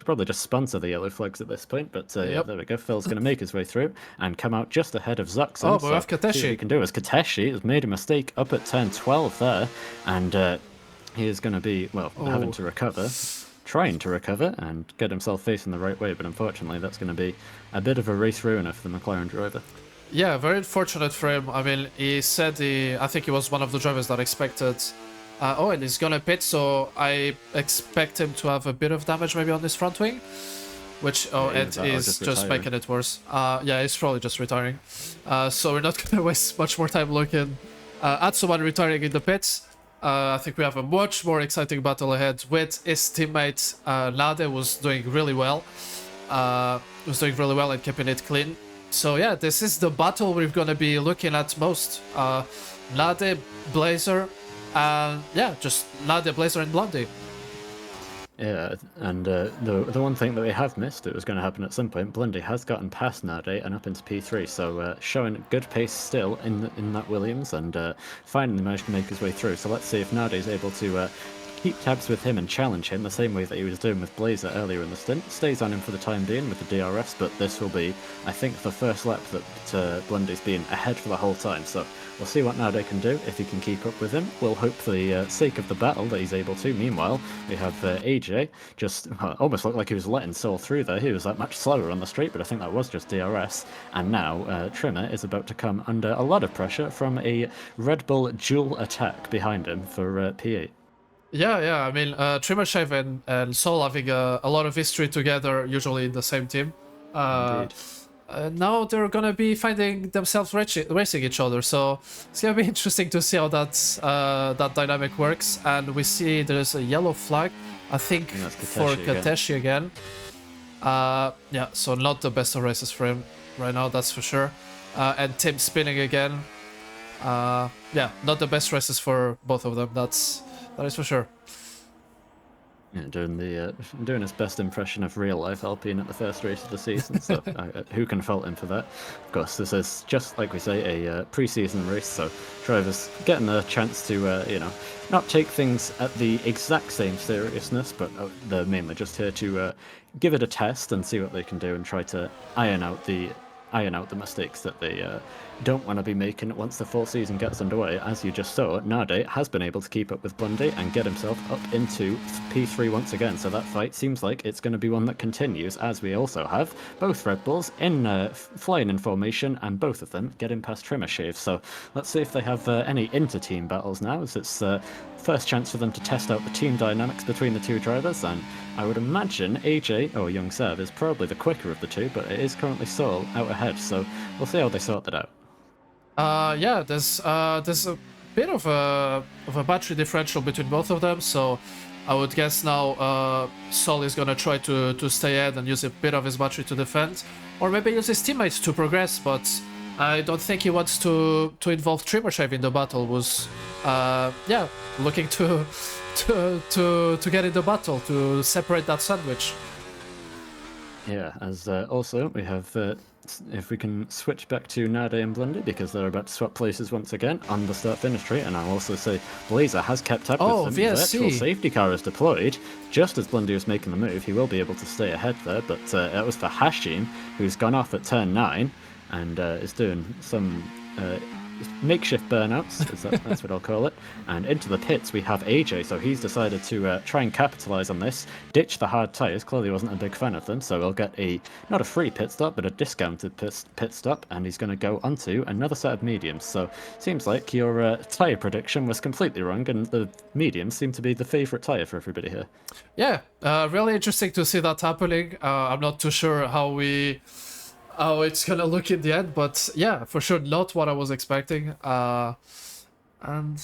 probably just sponsor the yellow flags at this point, but yeah, there we go. Phil's going to make his way through and come out just ahead of Zoxon. Oh, but we have Kateshi. See what he can do as Kateshi has made a mistake up at turn 12 there, and he is going to be, well, having to recover, trying to recover and get himself facing the right way, but unfortunately that's going to be a bit of a race ruiner for the McLaren driver. Yeah, very unfortunate for him. I mean, he said I think he was one of the drivers that expected and he's gonna pit, so I expect him to have a bit of damage maybe on his front wing, which it is just making it worse. Yeah, he's probably just retiring. So we're not gonna waste much more time looking at someone retiring in the pits. I think we have a much more exciting battle ahead with his teammate Nade, was doing really well. And keeping it clean. So yeah, this is the battle we're gonna be looking at most. Nade, Blazer. Yeah, just Nade, Blazer, and Blondie. Yeah, and the one thing that we have missed, it was going to happen at some point, Blondie has gotten past Nade and up into P3, so showing good pace still in that Williams, and finally managed to make his way through. So let's see if Nade is able to keep tabs with him and challenge him the same way that he was doing with Blazer earlier in the stint. Stays on him for the time being with the DRS, but this will be, I think, the first lap that Blondie's been ahead for the whole time. So we'll see what Nade can do, if he can keep up with him. We'll hope for the sake of the battle that he's able to. Meanwhile, we have AJ, just almost looked like he was letting Sol through there. He was that much slower on the straight, but I think that was just DRS. And now Trimmer is about to come under a lot of pressure from a Red Bull dual attack behind him for P8. Yeah, I mean, Trimmer Shave and Sol having a lot of history together, usually in the same team. Now they're gonna be finding themselves racing each other, so it's gonna be interesting to see how that dynamic works. And we see there's a yellow flag, I think, for Kateshi again. Yeah, so not the best of races for him right now, that's for sure. And Tim spinning again. Yeah, not the best races for both of them, that is for sure. Yeah, doing his best impression of real life Alpine at the first race of the season, so who can fault him for that? Of course, this is just, like we say, a pre-season race, so drivers getting a chance to, you know, not take things at the exact same seriousness, but they're mainly just here to give it a test and see what they can do and try to iron out the mistakes that they don't want to be making once the full season gets underway. As you just saw, Nade has been able to keep up with Blundy and get himself up into P3 once again. So that fight seems like it's going to be one that continues, as we also have both Red Bulls in flying in formation and both of them getting past Trimmer Shave. So let's see if they have any inter-team battles now, as it's first chance for them to test out the team dynamics between the two drivers. And I would imagine AJ, or Young Sev, is probably the quicker of the two, but it is currently Saul out ahead. So we'll see how they sort that out. Yeah, there's a bit of a battery differential between both of them, so I would guess now Sol is gonna try to stay ahead and use a bit of his battery to defend, or maybe use his teammates to progress. But I don't think he wants to involve Trimmershav in the battle. Was yeah, looking to get in the battle to separate that sandwich. Yeah, as also we have, if we can switch back to Nade and Blundy, because they're about to swap places once again on the start-finish tree, and I'll also say Blazer has kept up with them. VSC. Virtual safety car is deployed. Just as Blundy was making the move, he will be able to stay ahead there, but it was for Hashim, who's gone off at turn 9, and is doing some makeshift burnouts, that's what I'll call it. And into the pits we have AJ, so he's decided to try and capitalise on this, ditch the hard tyres. Clearly wasn't a big fan of them, so he'll get not a free pit stop, but a discounted pit stop, and he's going to go onto another set of mediums. So seems like your tyre prediction was completely wrong, and the mediums seem to be the favourite tyre for everybody here. Yeah, really interesting to see that happening. I'm not too sure how it's gonna look in the end, but yeah, for sure not what I was expecting. And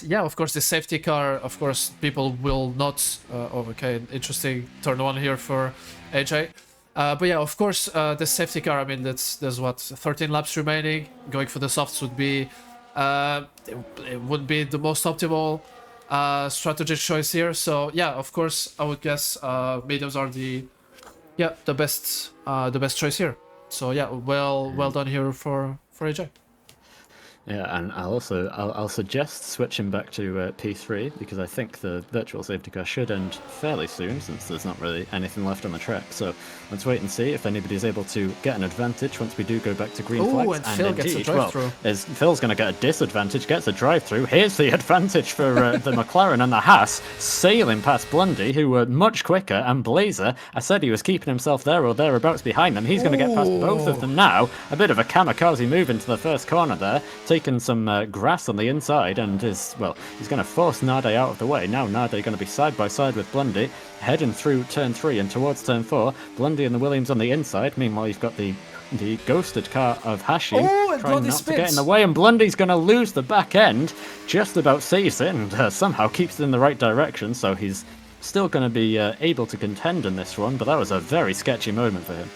yeah, of course, the safety car, of course, people will not... oh, okay, interesting turn 1 here for AJ. But yeah, of course, the safety car, I mean, there's what, 13 laps remaining. Going for the softs would be... it would be the most optimal strategic choice here. So yeah, of course, I would guess mediums are the best choice here. So yeah, well done here for AJ. Yeah, and I'll suggest switching back to P3, because I think the virtual safety car should end fairly soon, since there's not really anything left on the track. So let's wait and see if anybody's able to get an advantage once we do go back to green flags. And Phil gets a drive-through. Phil's going to get a disadvantage, gets a drive-through. Here's the advantage for the McLaren and the Haas, sailing past Blundy, who were much quicker, and Blazer, I said he was keeping himself there or thereabouts behind them. He's going to get past both of them now. A bit of a kamikaze move into the first corner there, taking some grass on the inside, and he's going to force Nade out of the way. Now Nade going to be side by side with Blundy, heading through turn 3 and towards turn 4. Blundy and the Williams on the inside. Meanwhile, you've got the ghosted car of Hashim trying not to get in the way, and Blundy's going to lose the back end. Just about saves it, and somehow keeps it in the right direction, so he's still going to be able to contend in this one, but that was a very sketchy moment for him.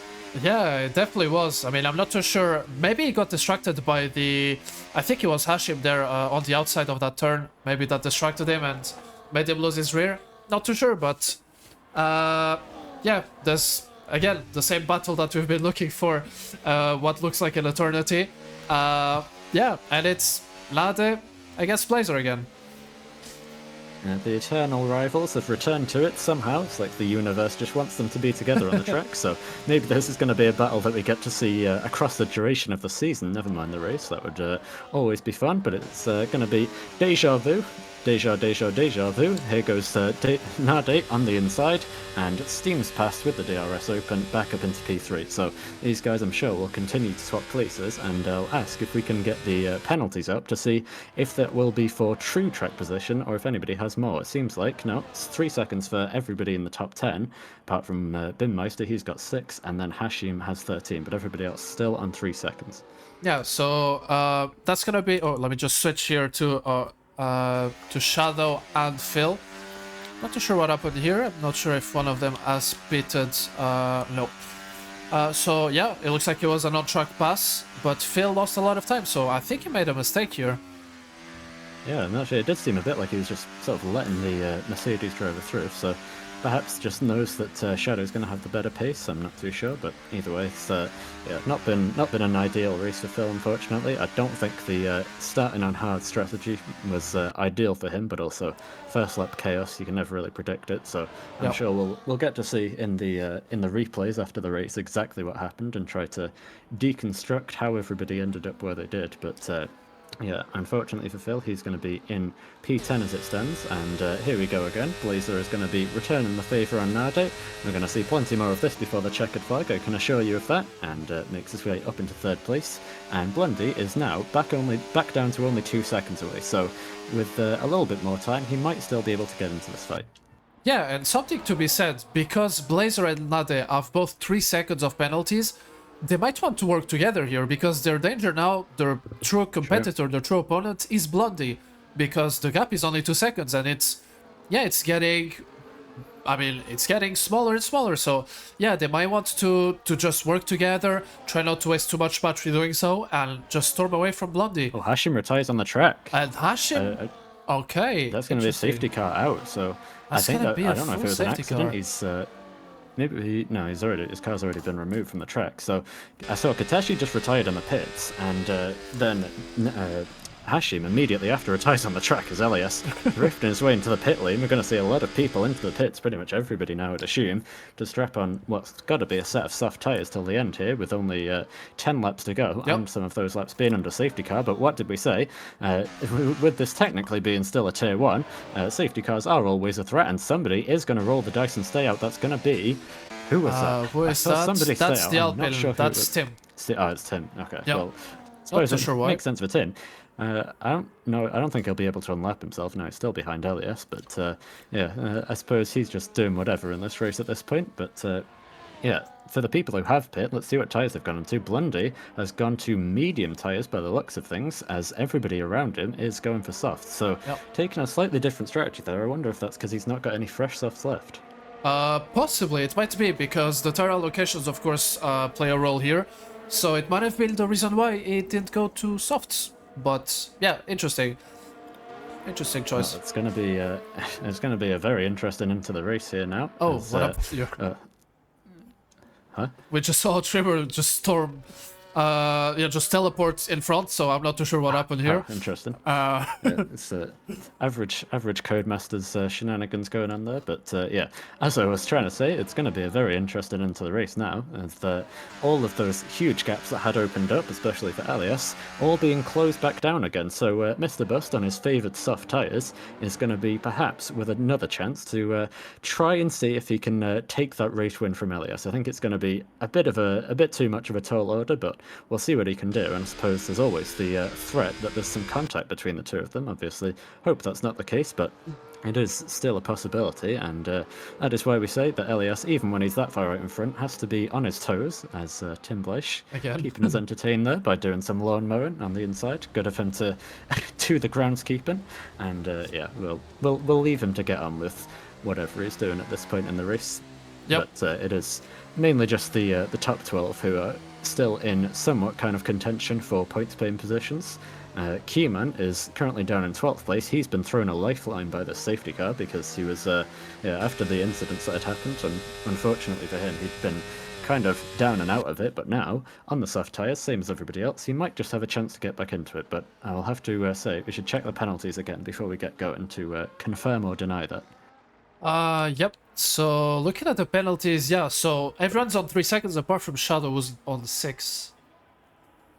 Yeah, it definitely was. I mean, I'm not too sure. Maybe he got distracted by I think it was Hashim there on the outside of that turn. Maybe that distracted him and made him lose his rear. Not too sure, but yeah, there's, again, the same battle that we've been looking for what looks like an eternity. Yeah, and it's Nade against Blazer again. The eternal rivals have returned to it somehow. It's like the universe just wants them to be together on the track. So maybe this is going to be a battle that we get to see across the duration of the season. Never mind the race. That would always be fun. But it's going to be deja vu. Deja vu. Here goes Nade on the inside, and steams past with the DRS open back up into P3. So these guys, I'm sure, will continue to swap places, and I'll ask if we can get the penalties up to see if that will be for true track position or if anybody has more. It seems like, no, it's 3 seconds for everybody in the top 10, apart from Binmeister, he's got 6, and then Hashim has 13, but everybody else still on 3 seconds. Yeah, so that's gonna be... Oh, let me just switch here to Shadow and Phil. Not too sure what happened here. I'm not sure if one of them has pitted. No. So yeah, it looks like it was an on-track pass, but Phil lost a lot of time, so I think he made a mistake here. Yeah, and actually it did seem a bit like he was just sort of letting the Mercedes driver through, so perhaps just knows that Shadow's going to have the better pace. I'm not too sure, but either way, it's yeah, not been an ideal race for Phil, unfortunately. I don't think the starting on hard strategy was ideal for him, but also first lap chaos, you can never really predict it. So I'm Yep. sure we'll get to see in the replays after the race exactly what happened and try to deconstruct how everybody ended up where they did. But yeah, unfortunately for Phil, he's going to be in P10 as it stands, and here we go again. Blazer is going to be returning the favour on Nade. We're going to see plenty more of this before the checkered flag, I can assure you of that, and makes his way up into third place. And Blundy is now back down to only 2 seconds away, so with a little bit more time, he might still be able to get into this fight. Yeah, and something to be said, because Blazer and Nade have both 3 seconds of penalties, they might want to work together here, because their danger now, their true competitor, their true opponent, is Blundy, because the gap is only 2 seconds, and it's getting, I mean, it's getting smaller and smaller, so yeah, they might want to just work together, try not to waste too much battery doing so, and just storm away from Blundy. Oh, Hashim retires on the track. And Hashim, okay, That's going to be a safety car out, so That's I think gonna that, be I a don't know if full it was an safety accident. car. He's maybe his car's already been removed from the track. So I saw Kateshi just retired in the pits, and then Hashim immediately after retires on the track as Elias drifting his way into the pit lane. We're going to see a lot of people into the pits, pretty much everybody now, I'd assume, to strap on what's got to be a set of soft tyres till the end here, with only 10 laps to go, and some of those laps being under safety car. But what did we say? With this technically being still a tier 1, safety cars are always a threat, and somebody is going to roll the dice and stay out. That's going to be... Who was that? Who is that? Somebody That's stay the out. I'm not Alpine. sure That's Tim. Oh, it's Tim. Okay. Yep. Well, I suppose Not too sure why. makes sense for Tim. I don't know. I don't think he'll be able to unlap himself now. He's still behind Elias, but yeah, I suppose he's just doing whatever in this race at this point. But yeah, for the people who have pit, let's see what tyres they've gone into. Blundy has gone to medium tyres by the looks of things, as everybody around him is going for softs. So taking a slightly different strategy there. I wonder if that's because he's not got any fresh softs left. Possibly, it might be, because the tire allocations, of course, play a role here. So it might have been the reason why it didn't go to softs. But yeah, interesting. Interesting choice. Well, it's gonna be a very interesting into the race here now. Oh, as, what up here? Huh? We just saw Trimmer just storm, just teleport in front, so I'm not too sure what happened here. Oh, interesting. Yeah, it's average Codemasters shenanigans going on there, but yeah, as I was trying to say, it's going to be a very interesting into the race now, as all of those huge gaps that had opened up, especially for Elias, all being closed back down again. So Mr. Bust on his favoured soft tyres is going to be perhaps with another chance to try and see if he can take that race win from Elias. I think it's going to be a bit too much of a tall order, but we'll see what he can do. And I suppose there's always the threat that there's some contact between the two of them. Obviously, hope that's not the case, but it is still a possibility, and that is why we say that Elias, even when he's that far out in front, has to be on his toes, as Tim Bleish keeping us entertained there by doing some lawn mowing on the inside. Good of him to do the groundskeeping, and yeah, we'll leave him to get on with whatever he's doing at this point in the race. Yep. But it is mainly just the top 12 who are still in somewhat kind of contention for points paying positions. Keyman is currently down in 12th place. He's been thrown a lifeline by the safety car because he was, after the incidents that had happened, and unfortunately for him, he'd been kind of down and out of it, but now, on the soft tyres, same as everybody else, he might just have a chance to get back into it, but I'll have to say, we should check the penalties again before we get going to confirm or deny that. Yep. So, looking at the penalties, yeah, so everyone's on 3 seconds apart from Shadow, who's on 6.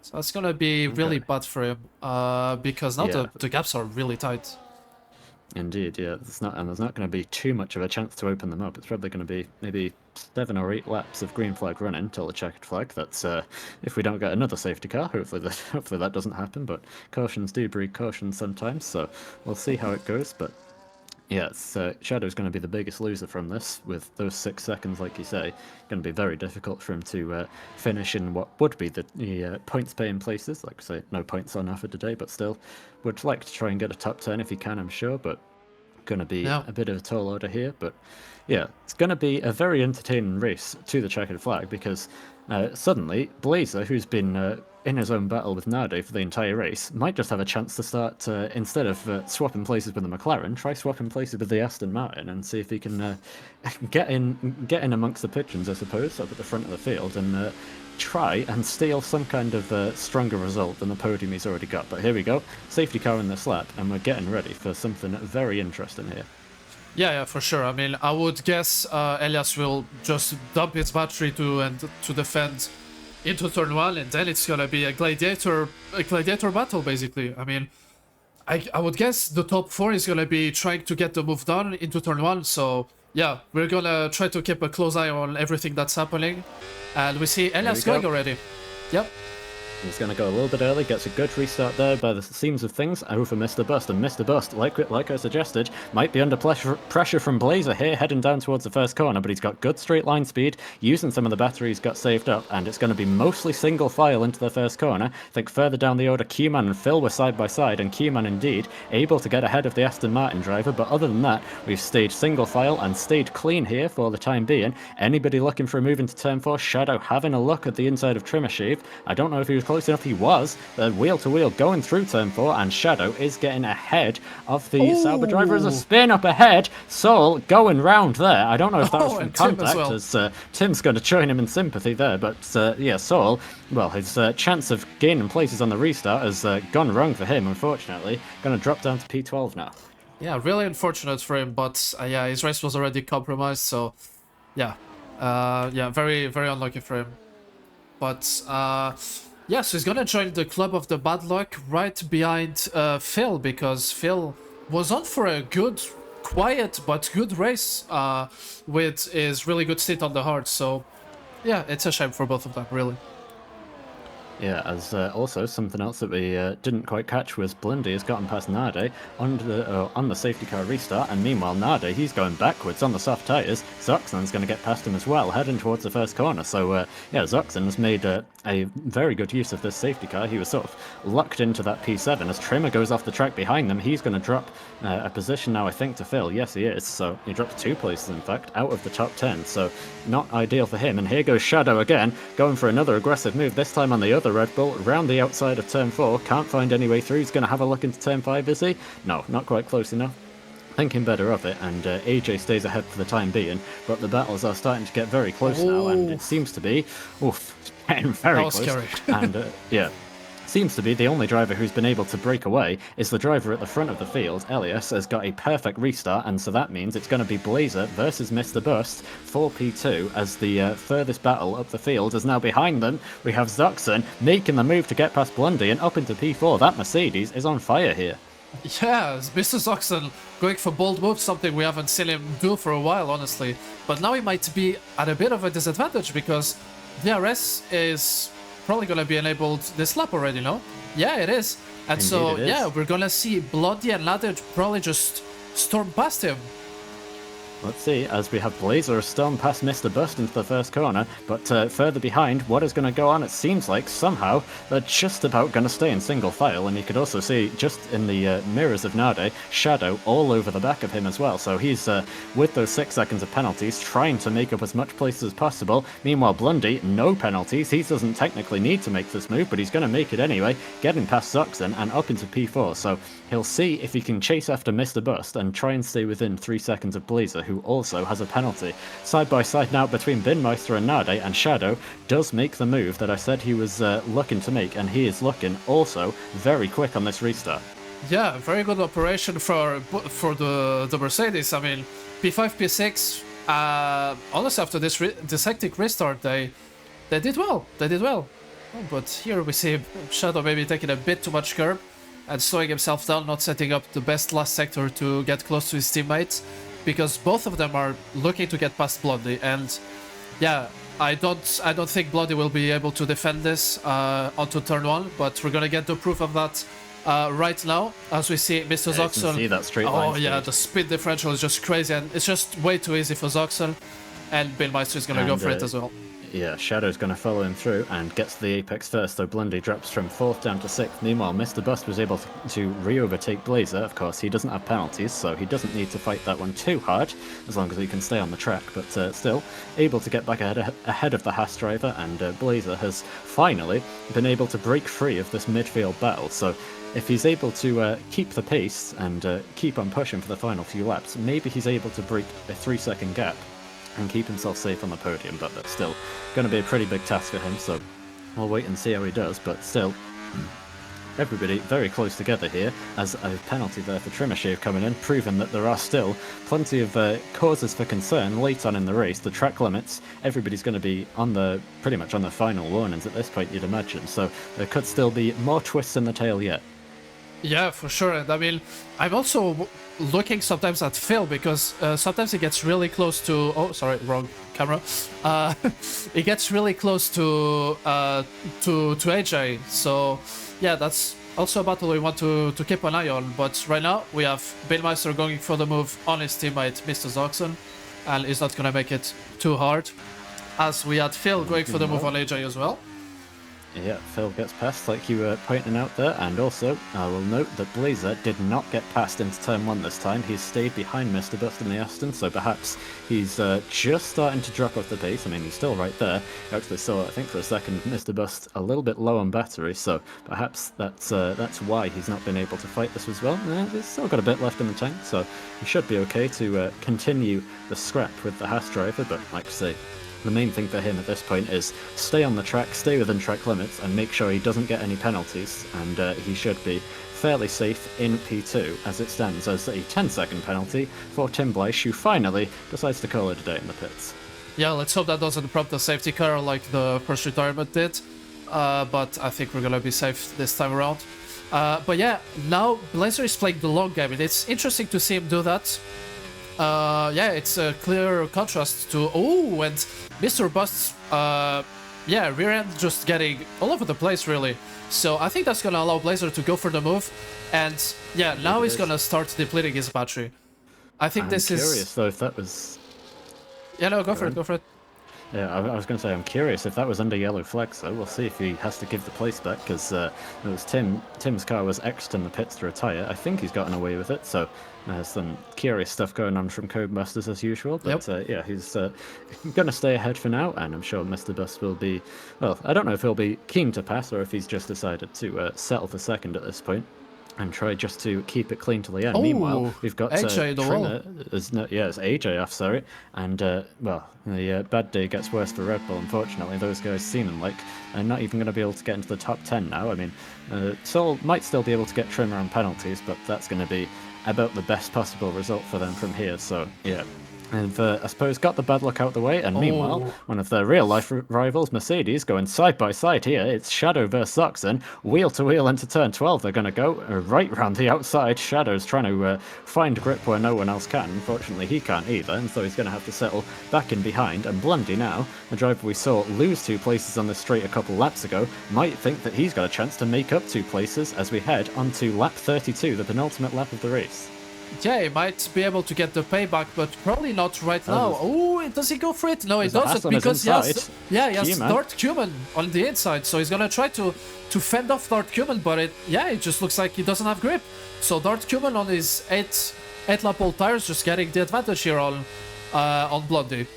So that's gonna be really bad for him, because now the gaps are really tight. Indeed, yeah. There's not going to be too much of a chance to open them up. It's probably going to be maybe 7 or 8 laps of green flag running till the checkered flag. That's if we don't get another safety car. Hopefully that doesn't happen. But cautions do breed caution sometimes, so we'll see how it goes. But yeah, Shadow's going to be the biggest loser from this, with those 6 seconds, like you say. Going to be very difficult for him to finish in what would be the points-paying places. Like I say, no points on offer today, but still would like to try and get a top 10 if he can, I'm sure, but going to be a bit of a tall order here. But yeah, it's going to be a very entertaining race to the checkered flag, because Suddenly, Blazer, who's been in his own battle with Nade for the entire race, might just have a chance to start, instead of swapping places with the McLaren, try swapping places with the Aston Martin and see if he can get in amongst the pigeons, I suppose, up at the front of the field, and try and steal some kind of stronger result than the podium he's already got. But here we go, safety car in this lap, and we're getting ready for something very interesting here. Yeah, for sure. I mean, I would guess Elias will just dump his battery to defend into turn 1, and then it's gonna be a gladiator battle, basically. I mean, I would guess the top 4 is gonna be trying to get the move done into turn 1, so yeah, we're gonna try to keep a close eye on everything that's happening. And we see Elias going already. Yep. He's going to go a little bit early, gets a good restart there by the seams of things over Mr. Bust, and Mr. Bust, like I suggested, might be under pressure from Blazer here, heading down towards the first corner, but he's got good straight line speed, using some of the battery he's got saved up, and it's going to be mostly single file into the first corner. I think further down the order, Q-Man and Phil were side by side, and Q-Man indeed able to get ahead of the Aston Martin driver, but other than that, we've stayed single file and stayed clean here for the time being. Anybody looking for a move into turn 4, Shadow having a look at the inside of Trimmersheave. I don't know if he was close enough, he was. Wheel to wheel going through turn 4, and Shadow is getting ahead of the Sauber driver as a spin up ahead. Soul going round there. I don't know if that was from contact, as Tim's going to join him in sympathy there, but yeah, Soul, well, his chance of gaining places on the restart has gone wrong for him, unfortunately. Going to drop down to P12 now. Yeah, really unfortunate for him, but yeah, his race was already compromised, so yeah. Yeah, very, very unlucky for him. But yeah, so he's gonna join the club of the bad luck right behind Phil, because Phil was on for a good, quiet but good race with his really good seat on the hard. So yeah, it's a shame for both of them, really. Yeah, as also something else that we didn't quite catch was Blundy has gotten past Nade on the safety car restart, and meanwhile Nade, he's going backwards on the soft tyres. Zoxan's going to get past him as well, heading towards the first corner. So yeah, Zoxan has made a very good use of this safety car. He was sort of locked into that P7. As Trimmer goes off the track behind them, he's going to drop a position now, I think, to Phil. Yes, he is. So he dropped 2 places, in fact, out of the top 10. So not ideal for him. And here goes Shadow again, going for another aggressive move, this time on the other Red Bull, round the outside of turn 4. Can't find any way through. He's going to have a look into turn 5, is he? No, not quite close enough. Thinking better of it, and AJ stays ahead for the time being, but the battles are starting to get very close now, and it seems to be, getting very close. Scary. And yeah, seems to be the only driver who's been able to break away is the driver at the front of the field. Elias has got a perfect restart, and so that means it's going to be Blazer versus Mr. Bust for P2, as the furthest battle up the field is now behind them. We have Zoxan making the move to get past Blundy and up into P4. That Mercedes is on fire here. Yeah, Mr. Zoxan going for bold moves, something we haven't seen him do for a while, honestly. But now he might be at a bit of a disadvantage, because DRS is probably going to be enabled this lap already, no? Yeah, it is. And Indeed so, it is. yeah, we're going to see Bloody and Ladder probably just storm past him. Let's see, as we have Blazer storm past Mr. Bust into the first corner, but further behind, what is going to go on? It seems like somehow they're just about going to stay in single file, and you could also see, just in the mirrors of Nade, Shadow all over the back of him as well. So he's, with those 6 seconds of penalties, trying to make up as much place as possible. Meanwhile, Blundy, no penalties. He doesn't technically need to make this move, but he's going to make it anyway, getting past Zoxan and up into P4. So he'll see if he can chase after Mr. Bust and try and stay within 3 seconds of Blazer, who also has a penalty. Side by side now between Binmeister and Nade, and Shadow does make the move that I said he was looking to make, and he is looking also very quick on this restart. Yeah, very good operation for the Mercedes. I mean, P5, P6, honestly, after this hectic restart, they did well. They did well. Oh, but here we see Shadow maybe taking a bit too much curb and slowing himself down, not setting up the best last sector to get close to his teammates, because both of them are looking to get past Bloody. And yeah, I don't think Bloody will be able to defend this onto turn 1, but we're gonna get the proof of that right now, as we see Mr. Zoxan. You can see that straight line. Oh yeah, the speed differential is just crazy, and it's just way too easy for Zoxan, and Binmeister is gonna go for it as well. Yeah, Shadow's going to follow him through and gets to the apex first, though Blundy drops from 4th down to 6th. Meanwhile, Mr. Bust was able to re-overtake Blazer. Of course, he doesn't have penalties, so he doesn't need to fight that one too hard, as long as he can stay on the track. But still, able to get back ahead of the Haas driver, and Blazer has finally been able to break free of this midfield battle. So if he's able to keep the pace and keep on pushing for the final few laps, maybe he's able to break a 3-second gap and keep himself safe on the podium, but that's still going to be a pretty big task for him, so we'll wait and see how he does. But still, everybody very close together here, as a penalty there for Trimmershave coming in, proving that there are still plenty of causes for concern late on in the race. The track limits, everybody's going to be on pretty much on the final warnings at this point, you'd imagine, so there could still be more twists in the tail yet. Yeah, for sure. And I mean, I'm also looking sometimes at Phil, because sometimes he gets really close to... Oh, sorry, wrong camera. He gets really close to AJ. So yeah, that's also a battle we want to keep an eye on. But right now we have Bailmeister going for the move on his teammate Mr. Zoxon, and he's not gonna make it too hard, as we had Phil going for the move on AJ as well. Yeah, Phil gets past, like you were pointing out there, and also I will note that Blazer did not get past into turn 1 this time. He's stayed behind Mr. Bust in the Aston, so perhaps he's just starting to drop off the pace. I mean, he's still right there. I actually saw, I think for a second, Mr. Bust a little bit low on battery, so perhaps that's why he's not been able to fight this as well. He's still got a bit left in the tank, so he should be okay to continue the scrap with the Haas driver, but like I say, the main thing for him at this point is stay on the track, stay within track limits, and make sure he doesn't get any penalties, and he should be fairly safe in P2 as it stands, as a 10-second penalty for Tim Bleish, who finally decides to call it a day in the pits. Yeah, let's hope that doesn't prompt a safety car like the first retirement did, but I think we're gonna be safe this time around. But yeah, now Blazer is playing the long game, and it's interesting to see him do that. Yeah, it's a clear contrast to... Oh, and Mr. Bust, yeah, rear end just getting all over the place, really. So I think that's gonna allow Blazer to go for the move, and yeah, now he's gonna start depleting his battery. I think this is... I'm curious, though, if that was... Yeah, no, go for it, go for it. Yeah, I was going to say, I'm curious if that was under yellow flags, so we'll see if he has to give the place back, because it was Tim's car was X'd in the pits to retire. I think he's gotten away with it, so there's some curious stuff going on from Codemasters as usual, but yeah, he's going to stay ahead for now, and I'm sure Mr. Bust will be, well, I don't know if he'll be keen to pass, or if he's just decided to settle for second at this point and try just to keep it clean till the end. Oh, meanwhile, we've got AJ Trimmer. It's AJ off, sorry. And, well, the bad day gets worse for Red Bull, unfortunately. Those guys seeming like they're not even going to be able to get into the top 10 now. I mean, Sol might still be able to get Trimmer on penalties, but that's going to be about the best possible result for them from here. So, yeah. And I suppose got the bad luck out the way, and meanwhile, one of their real-life rivals, Mercedes, going side-by-side here. It's Shadow versus Oxen, wheel-to-wheel into turn 12. They're going to go right round the outside. Shadow's trying to find grip where no one else can. Unfortunately, he can't either, and so he's going to have to settle back in behind. And Blundy now, a driver we saw lose 2 places on the straight a couple laps ago, might think that he's got a chance to make up 2 places as we head onto lap 32, the penultimate lap of the race. Yeah, he might be able to get the payback, but probably not right now. Oh, does he go for it? No, he doesn't, because he has Darth Cuban on the inside, so he's gonna try to fend off Darth Cuban, but it just looks like he doesn't have grip. So Darth Cuban on his 8 lap old tires, just getting the advantage here on Blundy.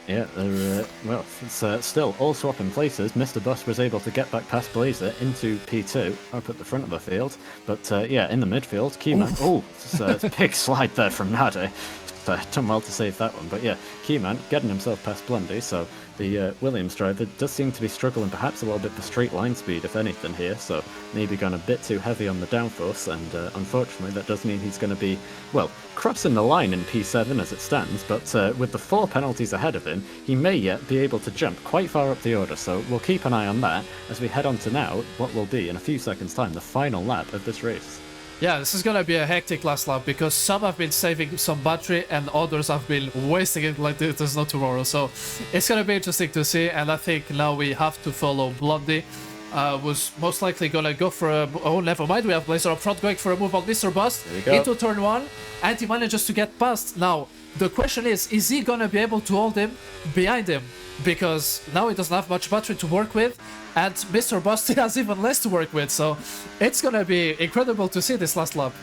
Yeah, they're, well, it's still all swapping places. Mr. Bust was able to get back past Blazer into P2, up at the front of the field. But, yeah, in the midfield, Keyman... Oh, it's a big slide there from Nade. Done well to save that one. But, yeah, Keyman getting himself past Blundy, so the Williams driver does seem to be struggling perhaps a little bit for straight line speed, if anything, here. So maybe gone a bit too heavy on the downforce, and unfortunately that does mean he's going to be, well, crossing the line in P7 as it stands, but with the 4 penalties ahead of him, he may yet be able to jump quite far up the order, so we'll keep an eye on that as we head on to now what will be, in a few seconds' time, the final lap of this race. Yeah, this is gonna be a hectic last lap, because some have been saving some battery and others have been wasting it like there's no tomorrow. So it's gonna be interesting to see, and I think now we have to follow Blundy. was most likely gonna go for a... Oh, never mind, we have Blazer up front going for a move on Mr. Bust There you go. into turn 1, and he manages to get past. Now, the question is he gonna be able to hold him behind him? Because now he doesn't have much battery to work with, and Mr. Bust has even less to work with, so it's gonna be incredible to see this last lap.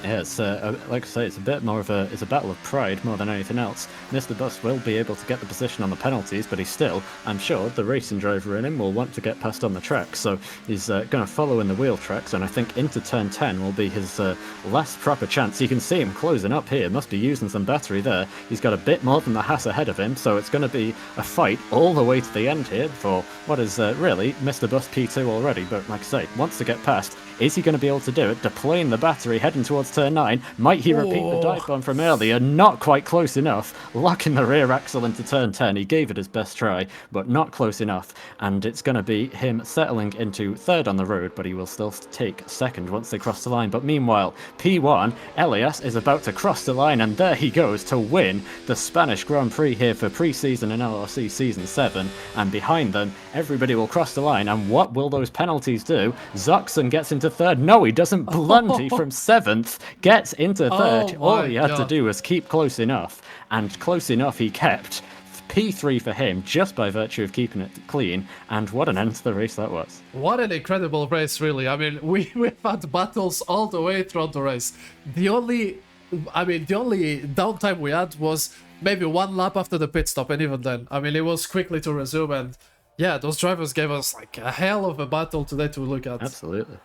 Yeah, it's like I say, it's a bit more of a battle of pride more than anything else. Mr. Bus will be able to get the position on the penalties, but he's still, I'm sure, the racing driver in him will want to get past on the track. So he's going to follow in the wheel tracks, and I think into turn 10 will be his last proper chance. You can see him closing up here. Must be using some battery there. He's got a bit more than the Haas ahead of him, so it's going to be a fight all the way to the end here for what is really Mr. Bus P2 already. But like I say, wants to get past. Is he going to be able to do it? Deploying the battery, heading towards turn 9. Might he repeat the dive bomb from earlier? Not quite close enough. Locking the rear axle into turn 10. He gave it his best try, but not close enough. And it's going to be him settling into third on the road, but he will still take second once they cross the line. But meanwhile, P1, Elias is about to cross the line, and there he goes to win the Spanish Grand Prix here for pre-season in LRC Season 7. And behind them, everybody will cross the line. And what will those penalties do? Zoxon gets into third. No, he doesn't. Blundy from 7th gets into third. All he had to do was keep close enough, and close enough he kept. P3 for him, just by virtue of keeping it clean, and what an end to the race that was. What an incredible race, really. I mean, we've had battles all the way throughout the race. The only downtime we had was maybe one lap after the pit stop, and even then, I mean, it was quickly to resume, and yeah, those drivers gave us like a hell of a battle today to look at. Absolutely.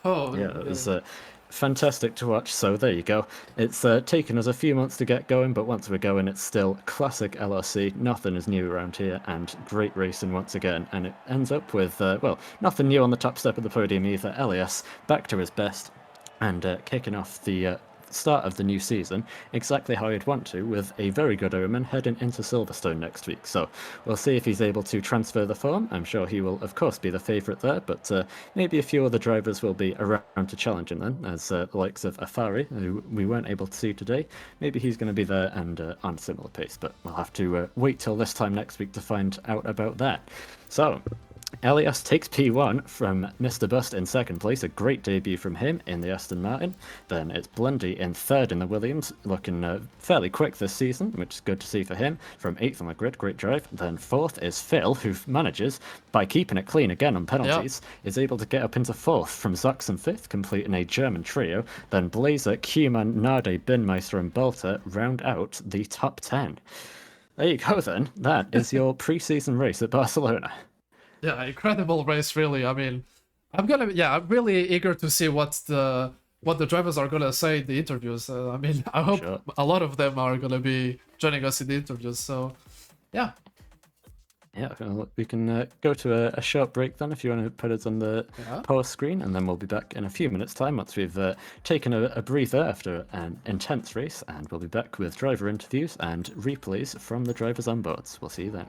Oh, yeah, it was fantastic to watch. So there you go. It's taken us a few months to get going, but once we're going, it's still classic LRC. Nothing is new around here, and great racing once again. And it ends up with, well, nothing new on the top step of the podium either. Elias back to his best, and kicking off the start of the new season exactly how you'd want to, with a very good omen heading into Silverstone next week. So we'll see if he's able to transfer the form. I'm sure he will, of course, be the favourite there, but maybe a few other drivers will be around to challenge him then, as the likes of Afari, who we weren't able to see today. Maybe he's going to be there and on similar pace, but we'll have to wait till this time next week to find out about that. So Elias takes P1 from Mr. Bust in second place, a great debut from him in the Aston Martin. Then it's Blundy in third in the Williams, looking fairly quick this season, which is good to see for him, from 8th on the grid, great drive. Then 4th is Phil, who manages, by keeping it clean again on penalties, is able to get up into 4th from Zox in 5th, completing a German trio. Then Blazer, Kuman, Nade, Binmeister and Bolter round out the top 10. There you go then, that is your pre-season race at Barcelona. Yeah, incredible race, really. I mean, I'm really eager to see what the drivers are gonna say in the interviews. I mean, I hope a lot of them are gonna be joining us in the interviews. So, yeah. Yeah, well, we can go to a short break then if you want to put us on the pause screen, and then we'll be back in a few minutes' time once we've taken a breather after an intense race, and we'll be back with driver interviews and replays from the drivers on boards. We'll see you then.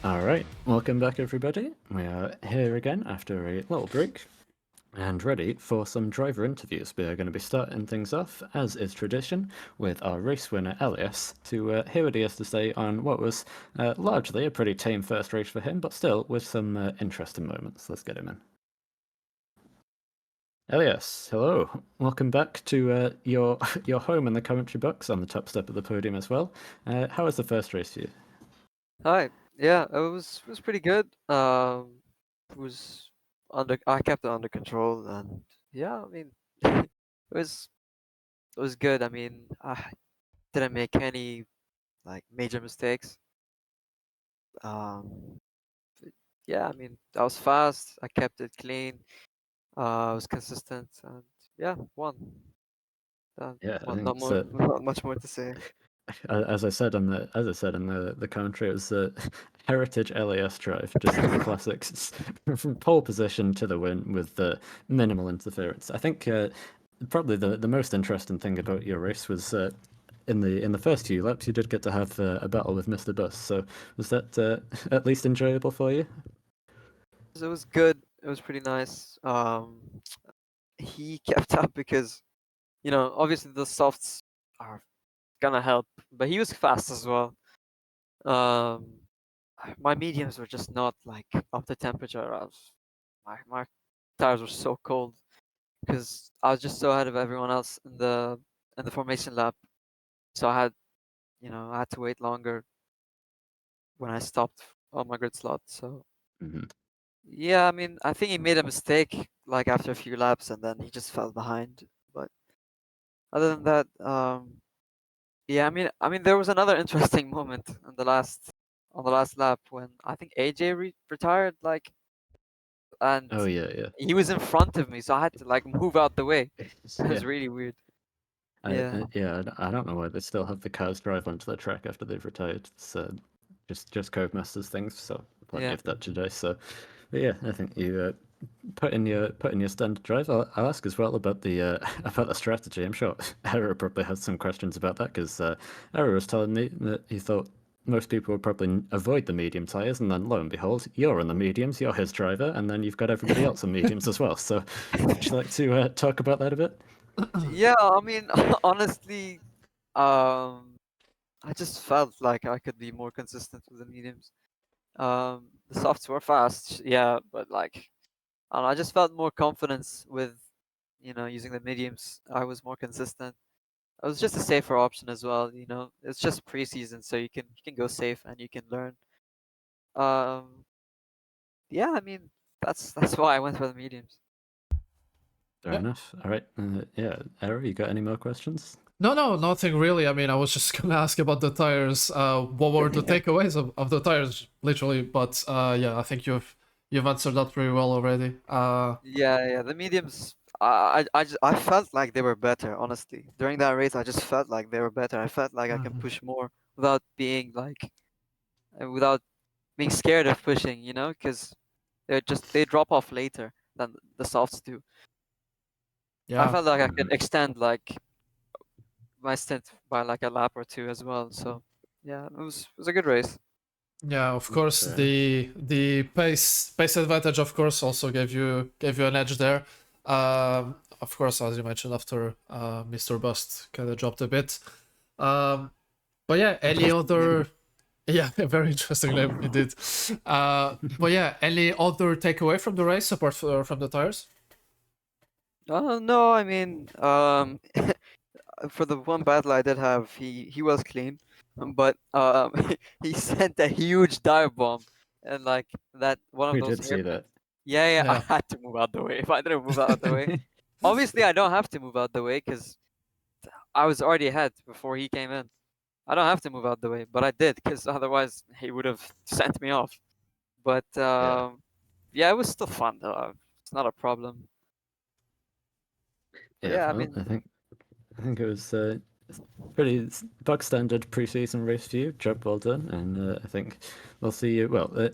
All right, welcome back, everybody. We are here again after a little break and ready for some driver interviews. We are going to be starting things off, as is tradition, with our race winner Elias to hear what he has to say on what was largely a pretty tame first race for him, but still with some interesting moments. Let's get him in. Elias, hello. Welcome back to your your home in the commentary box on the top step of the podium as well. How was the first race for you? Hi. Yeah, it was pretty good. It was I kept it under control, and yeah, I mean, was it was good. I mean, I didn't make any like major mistakes. Um, yeah, I mean, I was fast. I kept it clean. I was consistent, and yeah, won. Yeah, I Well, think not it's more, not much more to say. as I said in the commentary, it was Heritage LAS drive, just the classics from pole position to the win with minimal interference. I think probably the most interesting thing about your race was in the first few laps you did get to have a battle with Mr. Bus. So was that at least enjoyable for you? It was good. It was pretty nice. He kept up because obviously the softs are gonna help, but he was fast as well. Um, my mediums were just not like up to temperature. My tires were so cold because I was just so ahead of everyone else in the formation lap. So I had to wait longer when I stopped on my grid slot. So Hmm. yeah, I mean, I think he made a mistake like after a few laps, and then he just fell behind. But other than that, yeah, I mean, there was another interesting moment on the last lap when I think AJ retired, like, and Oh yeah, yeah, he was in front of me, so I had to like move out the way. It yeah. was really weird. Yeah, I don't know why they still have the cars drive onto the track after they've retired. It's just Codemasters things, so plenty yeah, of that today. So, but yeah, I think you put in your standard drive. I'll ask as well about the about the strategy. I'm sure Hera probably has some questions about that because Hera was telling me that he thought most people would probably avoid the medium tires, and then lo and behold, you're on the mediums. You're his driver, and then you've got everybody else on mediums as well. So, would you like to talk about that a bit? yeah. I mean, honestly, um, I just felt like I could be more consistent with the mediums. The softs were fast, yeah, but like, I don't know, I just felt more confidence with using the mediums. I was more consistent. It was just a safer option as well. It's just preseason, so you can go safe and you can learn. Um, yeah, I mean that's why I went for the mediums. Fair Yeah. enough. All right. Yeah, Era, you got any more questions? No, nothing really. I mean, I was just gonna ask about the tires. What were the Yeah. takeaways of the tires, literally? But yeah, I think you've answered that pretty well already. Yeah, the mediums. I felt like they were better. Honestly, during that race, I just felt like they were better. I felt like I can Mhm. push more without being like, without being scared of pushing. Because they drop off later than the softs do. I Yeah, felt like I could Mhm. extend like my stint by like a lap or two as well. So yeah, it was a good race. yeah. Of course, Fair enough. the pace advantage, of course, also gave you an edge there. Of course, as you mentioned, after Mr. Bust kind of dropped a bit. Um, but yeah, any Interesting name. other. Yeah, a very interesting name indeed. But yeah, any other takeaway from the race apart from the tires? No, I mean, for the one battle I did have, he was clean, but he sent a huge dive bomb, and like that one of We those did see hairpins. that. Yeah, I Yeah, had to move out the way. If I didn't move out the way, obviously I don't have to move out the way because I was already ahead before he came in. I don't have to move out the way, but I did because otherwise he would have sent me off. But Yeah. yeah, it was still fun though. It's not a problem. But Yeah. yeah, I Well, mean, I think it was pretty bog standard preseason race for you. Job well done, and I think we'll see you. Well,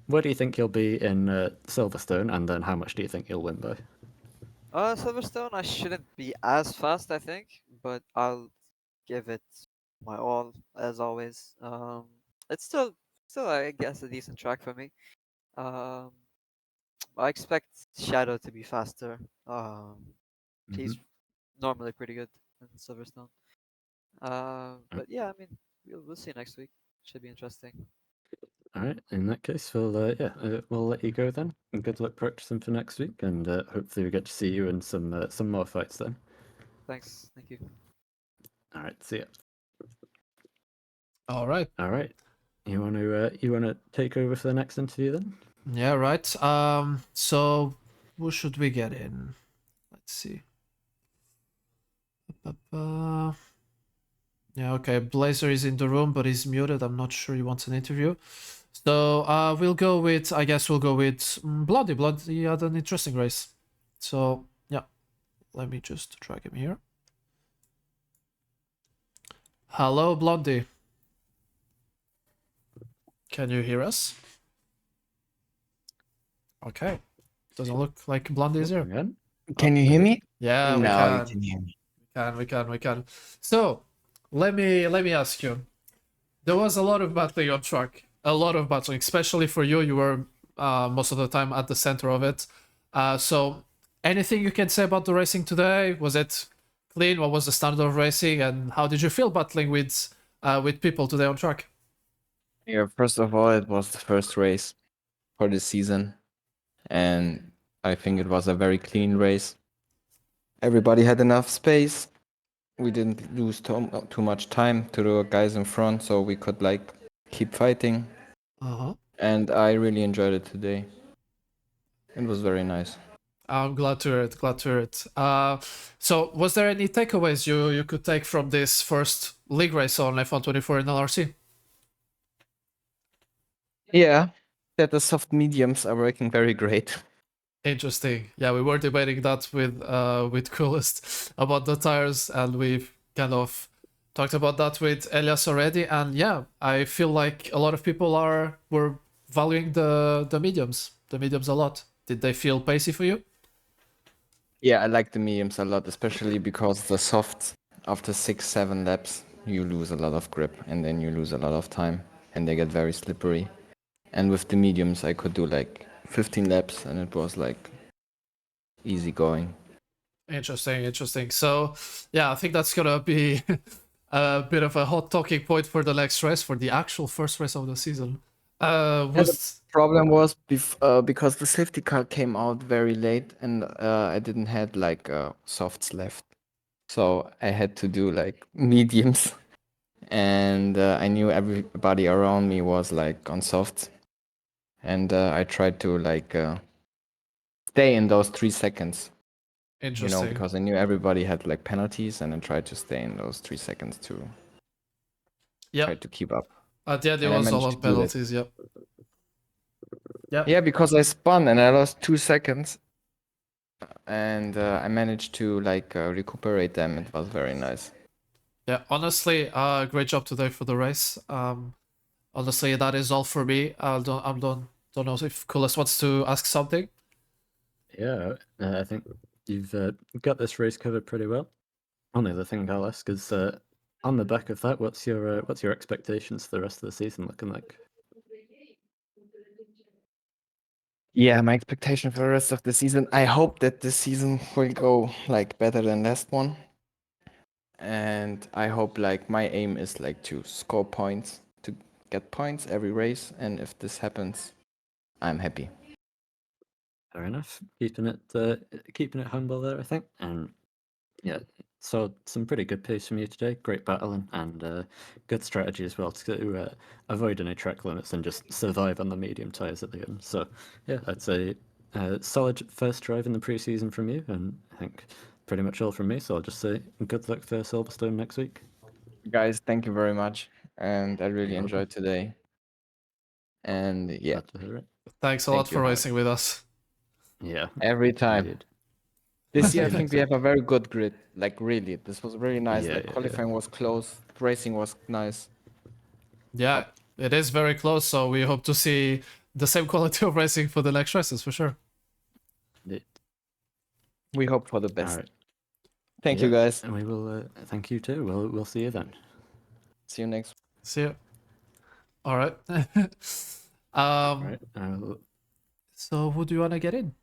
where do you think you'll be in Silverstone, and then how much do you think you'll win by? Silverstone, I shouldn't be as fast, I think, but I'll give it my all as always. It's still still, I guess, a decent track for me. Um, I expect Shadow to be faster. He's Mhm. normally pretty good in Silverstone. Uh, But yeah, I mean, we'll see next week. Should be interesting. All right. In that case, we'll let you go then. And good luck practicing for next week, and hopefully we get to see you in some more fights then. Thanks. Thank you. All right. See ya. All right. All right. You wanna take over for the next interview then? Yeah, right. So who should we get in? Let's see. Ba-ba-ba. Yeah, okay. Blazer is in the room, but he's muted. I'm not sure he wants an interview. So we'll go with, I guess we'll go with Bloody. Bloody had an interesting race. So yeah, let me just drag him here. Hello, Blondie. Can you hear us? Okay. Doesn't look like Blondie is here. Again? Can you hear me? Yeah, we Now you can. can hear me. We can. So let me ask you. There was a lot of battling on track. A lot of battling, especially for you. You were most of the time at the center of it. So anything you can say about the racing today? Was it clean? What was the standard of racing? And how did you feel battling with people today on track? Yeah, first of all, it was the first race for the season, and I think it was a very clean race. Everybody had enough space. We didn't lose too much time to the guys in front, so we could like keep fighting. Uh-huh. And I really enjoyed it today. It was very nice. I'm glad to hear it. Glad to hear it. So, was there any takeaways you could take from this first league race on F124 in LRC? Yeah, that the soft mediums are working very great. Interesting. Yeah, we were debating that with Coolest about the tires, and we've kind of talked about that with Elias already. And yeah, I feel like a lot of people were valuing the mediums a lot. Did they feel pacey for you? Yeah, I like the mediums a lot, especially because the softs, after 6-7 laps, you lose a lot of grip and then you lose a lot of time and they get very slippery. And with the mediums, I could do like 15 laps and it was like easy going. Interesting. So yeah, I think that's gonna be a bit of a hot talking point for the next race, for the actual first race of the season. Was Problem was because the safety car came out very late and I didn't had like softs left. So I had to do like mediums and I knew everybody around me was like on softs. And I tried to like stay in those 3 seconds, interesting. because I knew everybody had like penalties, and I tried to stay in those 3 seconds to Yeah. try to keep up. At the end, it And I was all managed on to do that. penalties. Yep. Yep. Yeah, because I spun and I lost 2 seconds, and I managed to like recuperate them. It was very nice. Yeah. Honestly, great job today for the race. Honestly, that is all for me. I don't know if Kulas wants to ask something. Yeah, I think you've got this race covered pretty well. Only other thing I'll ask is, on the back of that, what's your expectations for the rest of the season looking like? Yeah, my expectation for the rest of the season. I hope that this season will go like better than last one. And I hope like my aim is like to score points, to get points every race, and if this happens, I'm happy. Fair enough. Keeping it humble there, I think. And yeah, saw some pretty good pace from you today. Great battling and good strategy as well to avoid any track limits and just survive on the medium tires at the end. So yeah, I'd say solid first drive in the preseason from you, and I think pretty much all from me. So I'll just say good luck for Silverstone next week. Guys, thank you very much. And I really You're welcome. enjoyed today. And yeah, Glad to hear it. Thanks a Thank lot for you. racing with us. Yeah, every time. indeed. This year, I Yeah, think we have a very good grid. Like, really, this was really nice. Yeah, Like, yeah, qualifying was close, racing was nice. Yeah, it is very close. So we hope to see the same quality of racing for the next races for sure. indeed. We hope for the All best. right. Thank Yeah, you, guys. and we will. Thank you too. We'll see you then. See you next. See you. All right. Right. So who do you want to get in?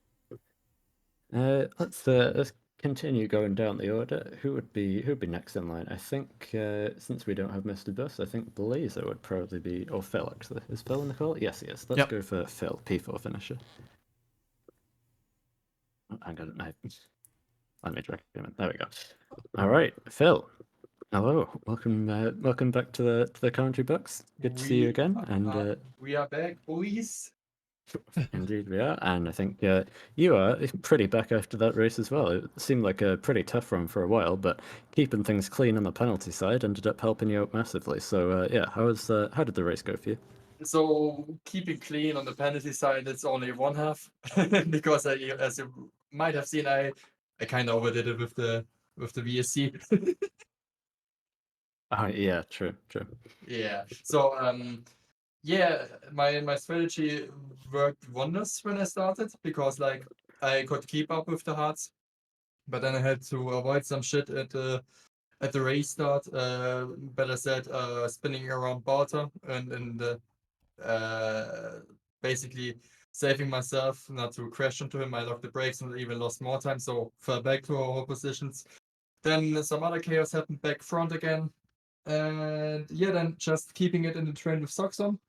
Let's continue going down the order. Who'd be next in line? I think since we don't have Mr. Bus, I think Blazer would probably be, or Phil actually. Is Phil in the call? Yes, he is. Let's Yep. go for Phil, P4 finisher. Oh, hang on, let me drag him in. There we go. All right, Phil. Hello, welcome back to the commentary box. Good to see you again, and We are back, boys. indeed we are. And I think you are pretty back after that race as well. It seemed like a pretty tough run for a while, but keeping things clean on the penalty side ended up helping you out massively. So yeah, how did the race go for you? So keeping clean on the penalty side, it's only one half because as you might have seen, I kind of overdid it with the VSC. Oh yeah, true. Yeah. So yeah, my strategy worked wonders when I started because like I could keep up with the hearts, but then I had to avoid some shit at the race start. Better said, spinning around Balta and basically saving myself not to crash into him. I locked the brakes and even lost more time, so fell back to our positions. Then some other chaos happened back front again. And yeah, then just keeping it in the train with socks on,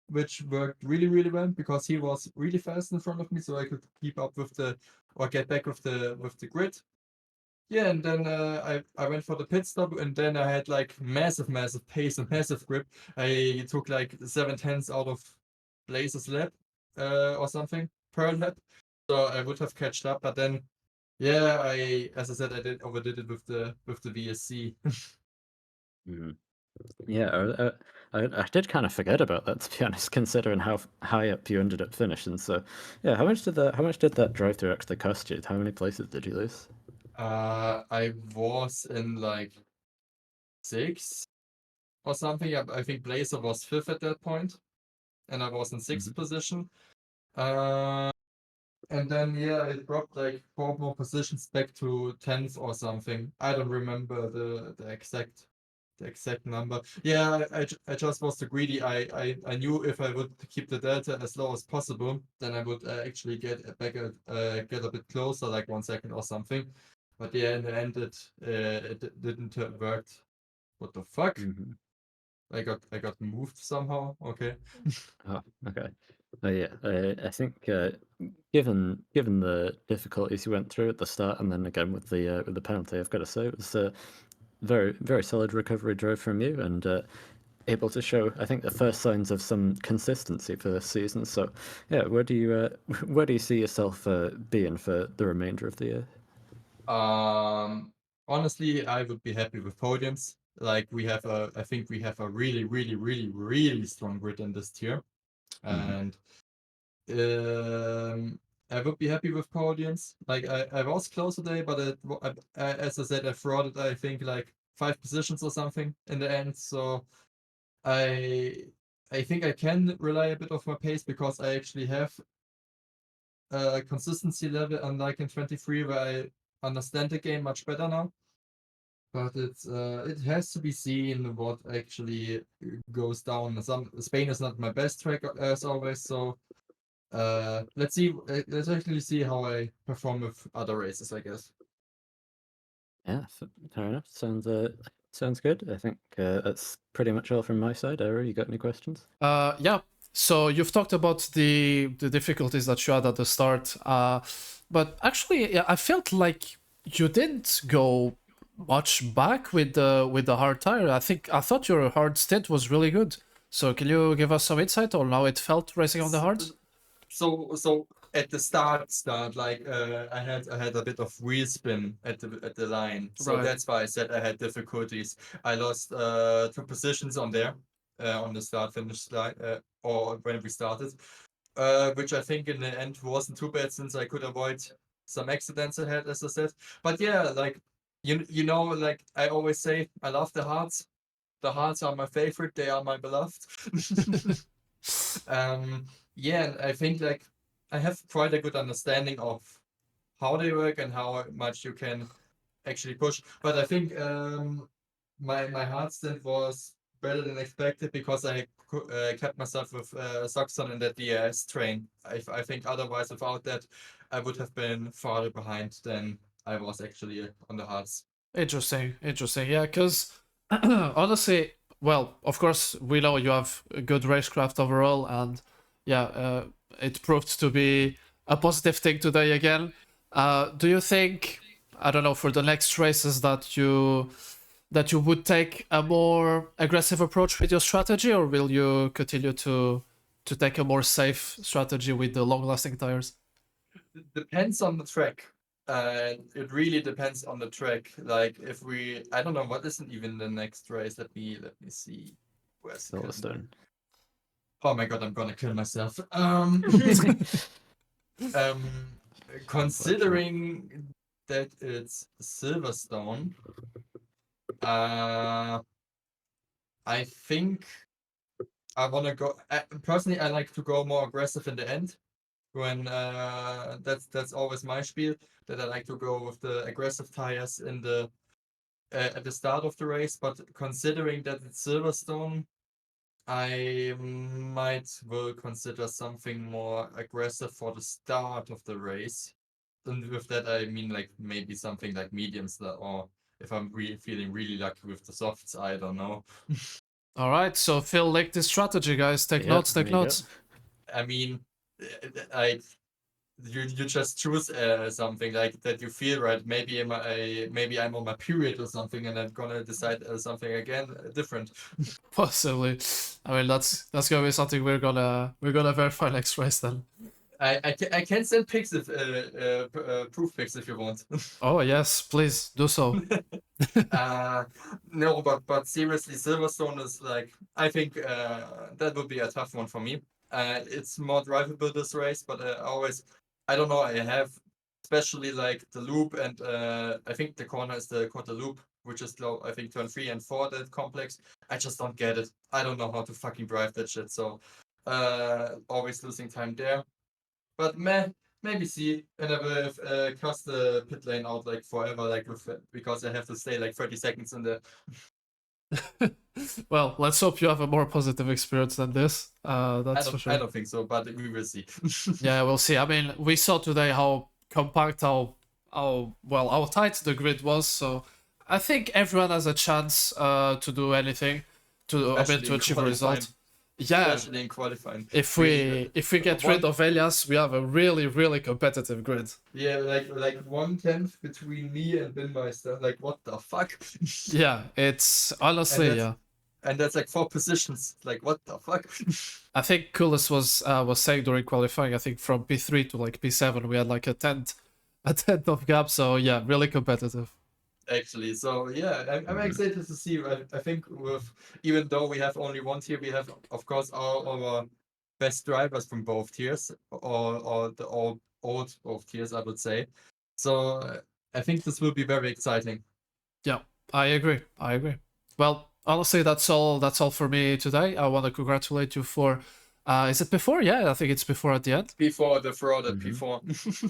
which worked really, really well because he was really fast in front of me, so I could keep up with or get back with the grid. Yeah, and then I went for the pit stop, and then I had like massive pace and massive grip. I took like 7/10 out of Blazer's lap or something per lap, so I would have catched up. But then, yeah, as I said, I overdid it with the VSC. Mhm. Yeah, I did kind of forget about that, to be honest, considering how high up you ended up finishing. So yeah, how much did that drive through actually cost you? How many places did you lose? I was in like 6 or something. I think Blazer was 5th at that point, and I was in 6th position. Uh, And then yeah, it dropped like 4 more positions back to 10th or something. I don't remember the exact number. Yeah, I just was too greedy. I knew if I would keep the delta as low as possible, then I would actually get get a bit closer, like 1 second or something. But yeah, in the end, it didn't work. What the fuck? Mm-hmm. I got moved somehow. Okay. Oh, okay. Yeah, I think given the difficulties you went through at the start, and then again with the penalty, I've got to say it was a very solid recovery drive from you, and able to show, I think, the first signs of some consistency for this season. So yeah, where do you where do you see yourself being for the remainder of the year? Honestly, I would be happy with podiums. Like I think we have a really strong grid in this tier, Mhm. and I would be happy with podiums. Like I was close today, but as I said, I frauded I think like 5 positions or something in the end. So I I think I can rely a bit of my pace because I actually have a consistency level, unlike in 23, where I understand the game much better now. But it has to be seen what actually goes down. Spain is not my best track as always, so let's see. Let's actually see how I perform with other races, I guess. Yeah, fair enough. Sounds good. I think that's pretty much all from my side. Era, you got any questions? Yeah. So you've talked about the difficulties that you had at the start, but actually, yeah, I felt like you didn't go much back with the hard tire. I thought your hard stint was really good. So can you give us some insight on how it felt racing on the hards? So at the start like I had a bit of wheel spin at the line, so Right. that's why I said I had difficulties. I lost 2 positions on there on the start finish line or when we started, which I think in the end wasn't too bad since I could avoid some accidents I had, as I said. But yeah, like you know, like I always say, I love the hearts. The hearts are my favorite. They are my beloved. um, yeah, and I think like I have quite a good understanding of how they work and how much you can actually push. But I think my hard stint was better than expected because I kept myself with socks on in that DRS train. I think otherwise, without that, I would have been farther behind than I was actually on the hards. Interesting. Yeah, because honestly, well, of course, we know you have a good racecraft overall, and yeah, it proved to be a positive thing today again. Do you think, I don't know, for the next races that you would take a more aggressive approach with your strategy, or will you continue to take a more safe strategy with the long-lasting tires? Depends on the track. It really depends on the track. Like if I don't know what isn't even the next race. Let me see. Where's Silverstone. Oh my god, I'm gonna kill myself. Considering that it's Silverstone, I think I wanna go. Personally, I like to go more aggressive in the end. When that's always my spiel, that I like to go with the aggressive tires in the at the start of the race. But considering that it's Silverstone, I will consider something more aggressive for the start of the race. And with that, I mean like maybe something like mediums, or if I'm really feeling really lucky with the softs, I don't know. All right, so Phil licked his strategy, guys. Take Yeah, notes. there you go. I mean, like you just choose something like that you feel right. Maybe I'm on my period or something, and I'm gonna decide something again different. Possibly. I mean, that's gonna be something we're gonna verify next race then. I can send pics if proof pics if you want. Oh yes, please do so. No, but seriously, Silverstone is like I think that would be a tough one for me. It's more drivable this race, but I don't know. I have especially like the loop and I think the corner is the quarter loop, which is low. I think turn 3 and 4 that complex. I just don't get it. I don't know how to fucking drive that shit. So always losing time there. But maybe see, and I will cross the pit lane out like forever, like because I have to stay like 30 seconds in the. Well, let's hope you have a more positive experience than this. That's for sure. I don't think so, but we will see. Yeah, we'll see. I mean, we saw today how compact, how tight the grid was. So I think everyone has a chance to do anything to Especially in achieve a qualifying. result. Yeah, Especially in qualifying. if we get rid of Elias, we have a really competitive grid. Yeah, like 1/10 between me and Binmeister. Like what the fuck? Yeah, it's honestly yeah. And that's like 4 positions. Like what the fuck? I think Kulis was saying during qualifying, I think from P3 to like P7 we had like a tenth of gap, so yeah, really competitive. Actually, so yeah, I'm excited to see. I think even though we have only one tier, we have of course all our best drivers from both tiers, or the old both tiers, I would say. So I think this will be very exciting. Yeah, I agree. Well, honestly, that's all for me today. I want to congratulate you for is it before? Yeah, I think it's before at the end. Before the fraud at Mhm. P4.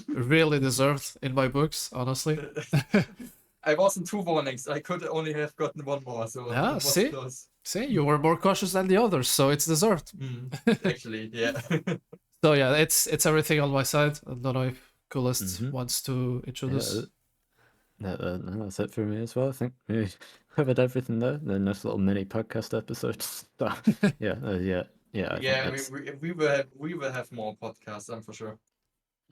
Really deserved in my books, honestly. I wasn't 2 warnings. I could only have gotten 1 more, so Yeah, it was see? close. See, you were more cautious than the others, so it's deserved. Actually, yeah. So yeah, it's everything on my side. I don't know if Coolest Mhm. wants to introduce. No, that's it for me as well. I think we covered everything there. The nice little mini podcast episode. So, yeah. I think Yeah, that's. we will have more podcasts, I'm for sure.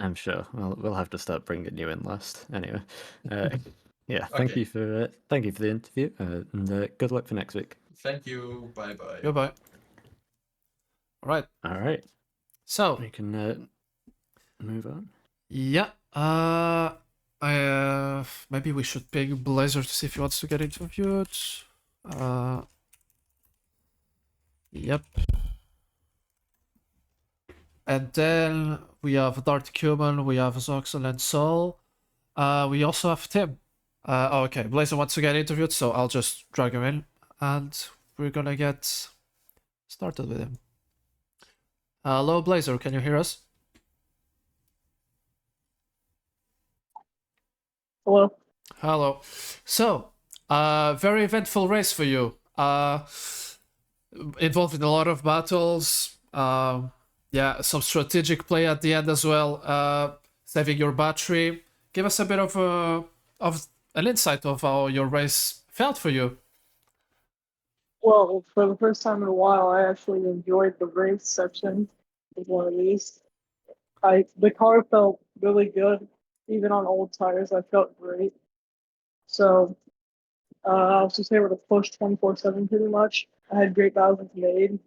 I'm sure we'll have to start bringing you in last. Anyway, yeah. Thank Okay. you for the interview, and good luck for next week. Thank you. Bye bye. Goodbye. All right. All right, So we can move on. yeah, maybe we should ping Blazer to see if he wants to get interviewed. Yep. And then we have Dart Cuman, we have Zoxel and Sol. We also have Tim. Okay, Blazer wants to get interviewed, so I'll just drag him in, and we're gonna get started with him. Hello, Blazer, can you hear us? Hello. Hello. So, very eventful race for you. involved in a lot of battles. Yeah, some strategic play at the end as well. Saving your battery. Give us a bit of an insight of how your race felt for you. Well, for the first time in a while, I actually enjoyed the race section of one of these. The car felt really good, even on old tires. I felt great. So I was just able to push 24/7 pretty much. I had great battles made,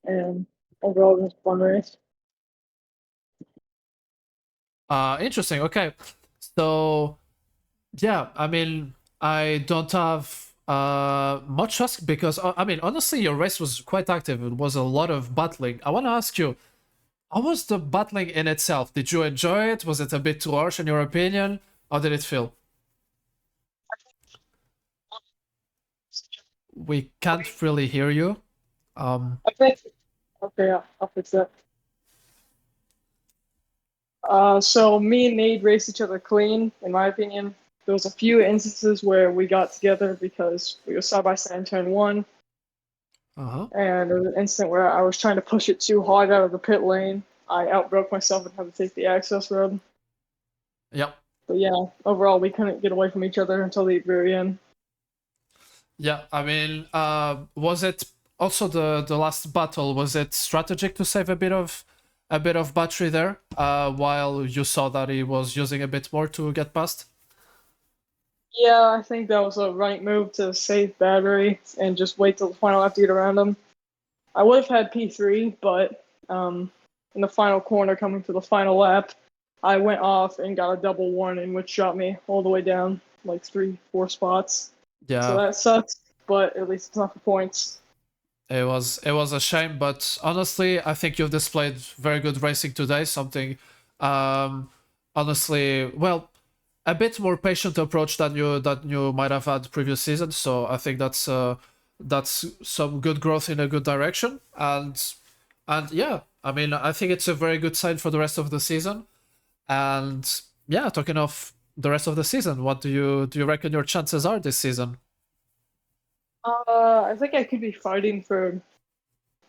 and overall it was a fun race. Interesting. Okay, so yeah, I mean, I don't have much to ask because I mean, honestly, your race was quite active. It was a lot of battling. I want to ask you, how was the battling in itself? Did you enjoy it? Was it a bit too harsh in your opinion? How did it feel? We can't really hear you. I think. Okay, I'll fix that. So me and Nate raced each other clean, in my opinion. There was a few instances where we got together because we were side by side in turn one, Uh-huh. and there was an incident where I was trying to push it too hard out of the pit lane. I outbroke myself and had to take the access road. Yep. But yeah, overall we couldn't get away from each other until the very end. Yeah, I mean, was it also the last battle? Was it strategic to save a bit of battery there, while you saw that he was using a bit more to get past? Yeah, I think that was a right move to save battery and just wait till the final lap to get around him. I would have had P3, but in the final corner coming to the final lap, I went off and got a double warning, which shot me all the way down like 3-4 spots. So Yeah, that sucks, but at least it's not for points. it was a shame, but honestly, I think you've displayed very good racing today. Something, honestly, well, a bit more patient approach than you might have had previous seasons. So I think that's some good growth in a good direction. And yeah, I mean, I think it's a very good sign for the rest of the season. And yeah, talking of the rest of the season, what do you reckon your chances are this season? I think I could be fighting for,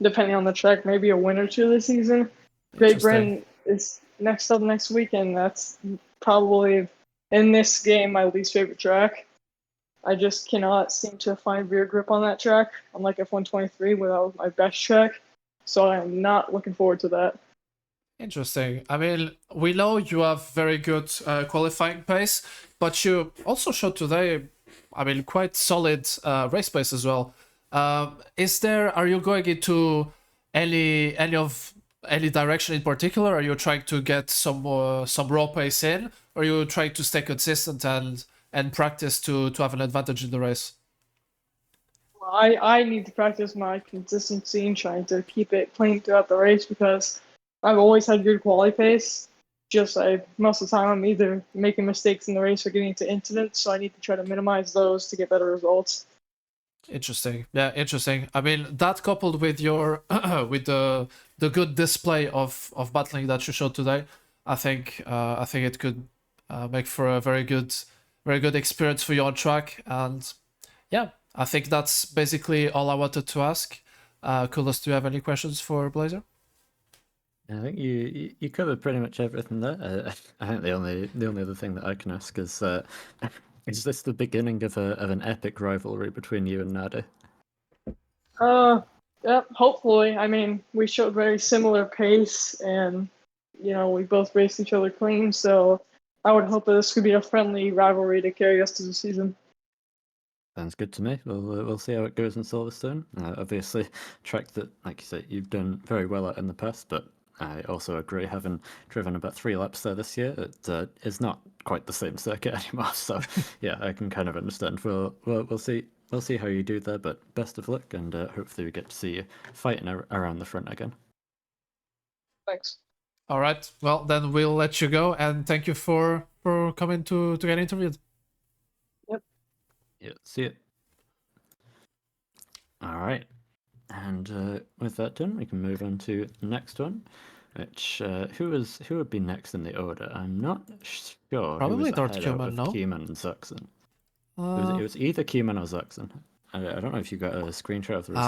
depending on the track, maybe a win or two this season. Great Interesting. Britain is next up next week, and that's probably in this game my least favorite track. I just cannot seem to find rear grip on that track, unlike F123, where that was my best track. So I'm not looking forward to that. Interesting. I mean, we know you have very good qualifying pace, but you also showed today, I mean, quite solid race pace as well. Are you going into any direction in particular? Are you trying to get some raw pace in, or are you trying to stay consistent and practice to have an advantage in the race? I need to practice my consistency and trying to keep it clean throughout the race because I've always had good quality pace. Just most of the time I'm either making mistakes in the race or getting into incidents, so I need to try to minimize those to get better results. Interesting. Yeah, interesting. I mean, that coupled with your with the good display of battling that you showed today, I think it could make for a very good experience for you on track. And yeah, I think that's basically all I wanted to ask. Kulas, do you have any questions for Blazer? I think you covered pretty much everything there. I think the only other thing that I can ask is this the beginning of an epic rivalry between you and Nadi? Yep, hopefully. I mean, we showed very similar pace and, we both raced each other clean, so I would hope that this could be a friendly rivalry to carry us to the season. Sounds good to me. We'll see how it goes in Silverstone. Obviously, track that, like you say, you've done very well at in the past, but I also agree, having driven about 3 laps there this year, it is not quite the same circuit anymore. So yeah, I can kind of understand. We'll see. We'll see how you do there, but best of luck, and hopefully we get to see you fighting around the front again. Thanks. All right. Well, then we'll let you go, and thank you for coming to get interviewed. Yeah, see it. All right. And with that done, we can move on to the next one, which who would be next in the order? I'm not sure. Probably who was Dart ahead out Kuhlman, of no? Kieman and Zuxen. It was either Kieman or Zuxen. I don't know if you got a screenshot of the result.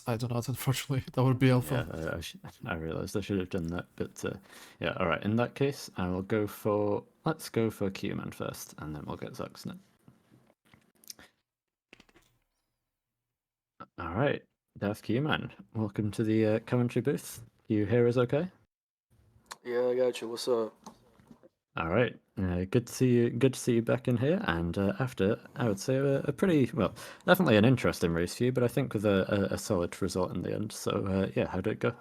I do not, unfortunately. That would be helpful. Yeah, I realized I should have done that, but yeah, all right. In that case, I will go for. Let's go for Q-Man first, and then we'll get Zuxnet. All right, Death Q-Man, welcome to the commentary booth. You hear us okay? Yeah, I got you. What's up? All right, good to see you. Good to see you back in here. And after, I would say a pretty well, definitely an interesting race for you, but I think with a solid result in the end. So yeah, how did it go?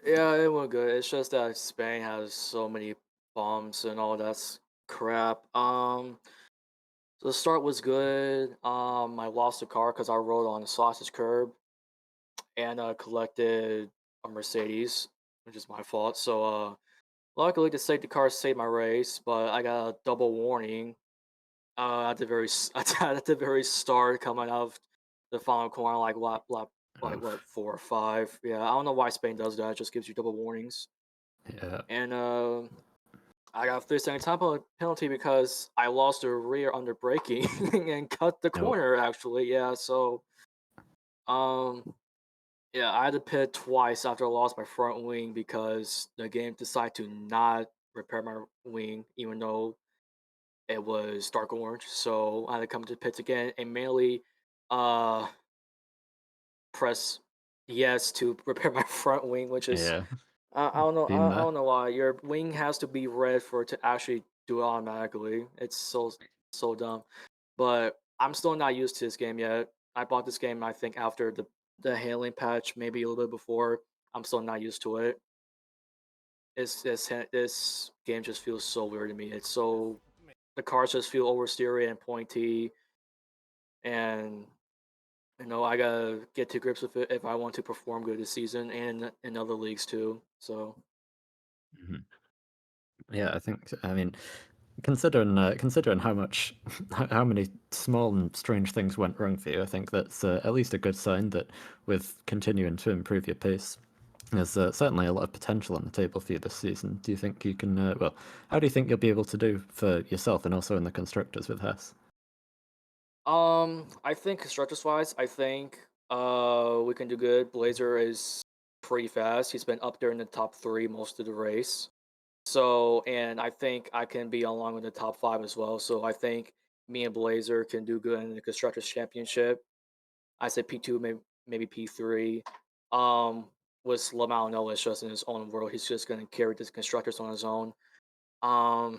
Yeah, it went good. It's just that Spain has so many bombs and all that's crap. So the start was good. I lost the car because I rode on a sausage curb and collected a Mercedes, which is my fault. So luckily the safety car saved my race, but I got a double warning. At the at the very start, coming out of the final corner, like Oof. what 4 or 5. Yeah, I don't know why Spain does that. It just gives you double warnings. Yeah. And I got a 30-second time penalty because I lost the rear under braking and cut the No. corner. Actually, yeah. So um, yeah, I had to pit twice after I lost my front wing because the game decided to not repair my wing, even though it was dark orange. So I had to come to the pits again and mainly uh press yes to repair my front wing, which is Yeah. I don't know Been I there. don't know why your wing has to be red for it to actually do it automatically. It's so dumb. But I'm still not used to this game yet. I bought this game I think after the handling patch, maybe a little bit before. I'm still not used to it. This game just feels so weird to me. It's so the cars just feel oversteery and pointy, and I gotta get to grips with it if I want to perform good this season and in other leagues too. So Mhm. Yeah, I think. I mean, considering how much, how many small and strange things went wrong for you, I think that's at least a good sign that with continuing to improve your pace, there's certainly a lot of potential on the table for you this season. Do you think you can? Well, how do you think you'll be able to do for yourself and also in the constructors with Hess? I think constructors wise, I think we can do good. Blazer is pretty fast. He's been up there in the top 3 most of the race. So and I think I can be along with the top 5 as well. So I think me and Blazer can do good in the constructors championship. I said P2, maybe P3. Um, with Lamau Noah is just in his own world. He's just gonna carry this constructors on his own. Um,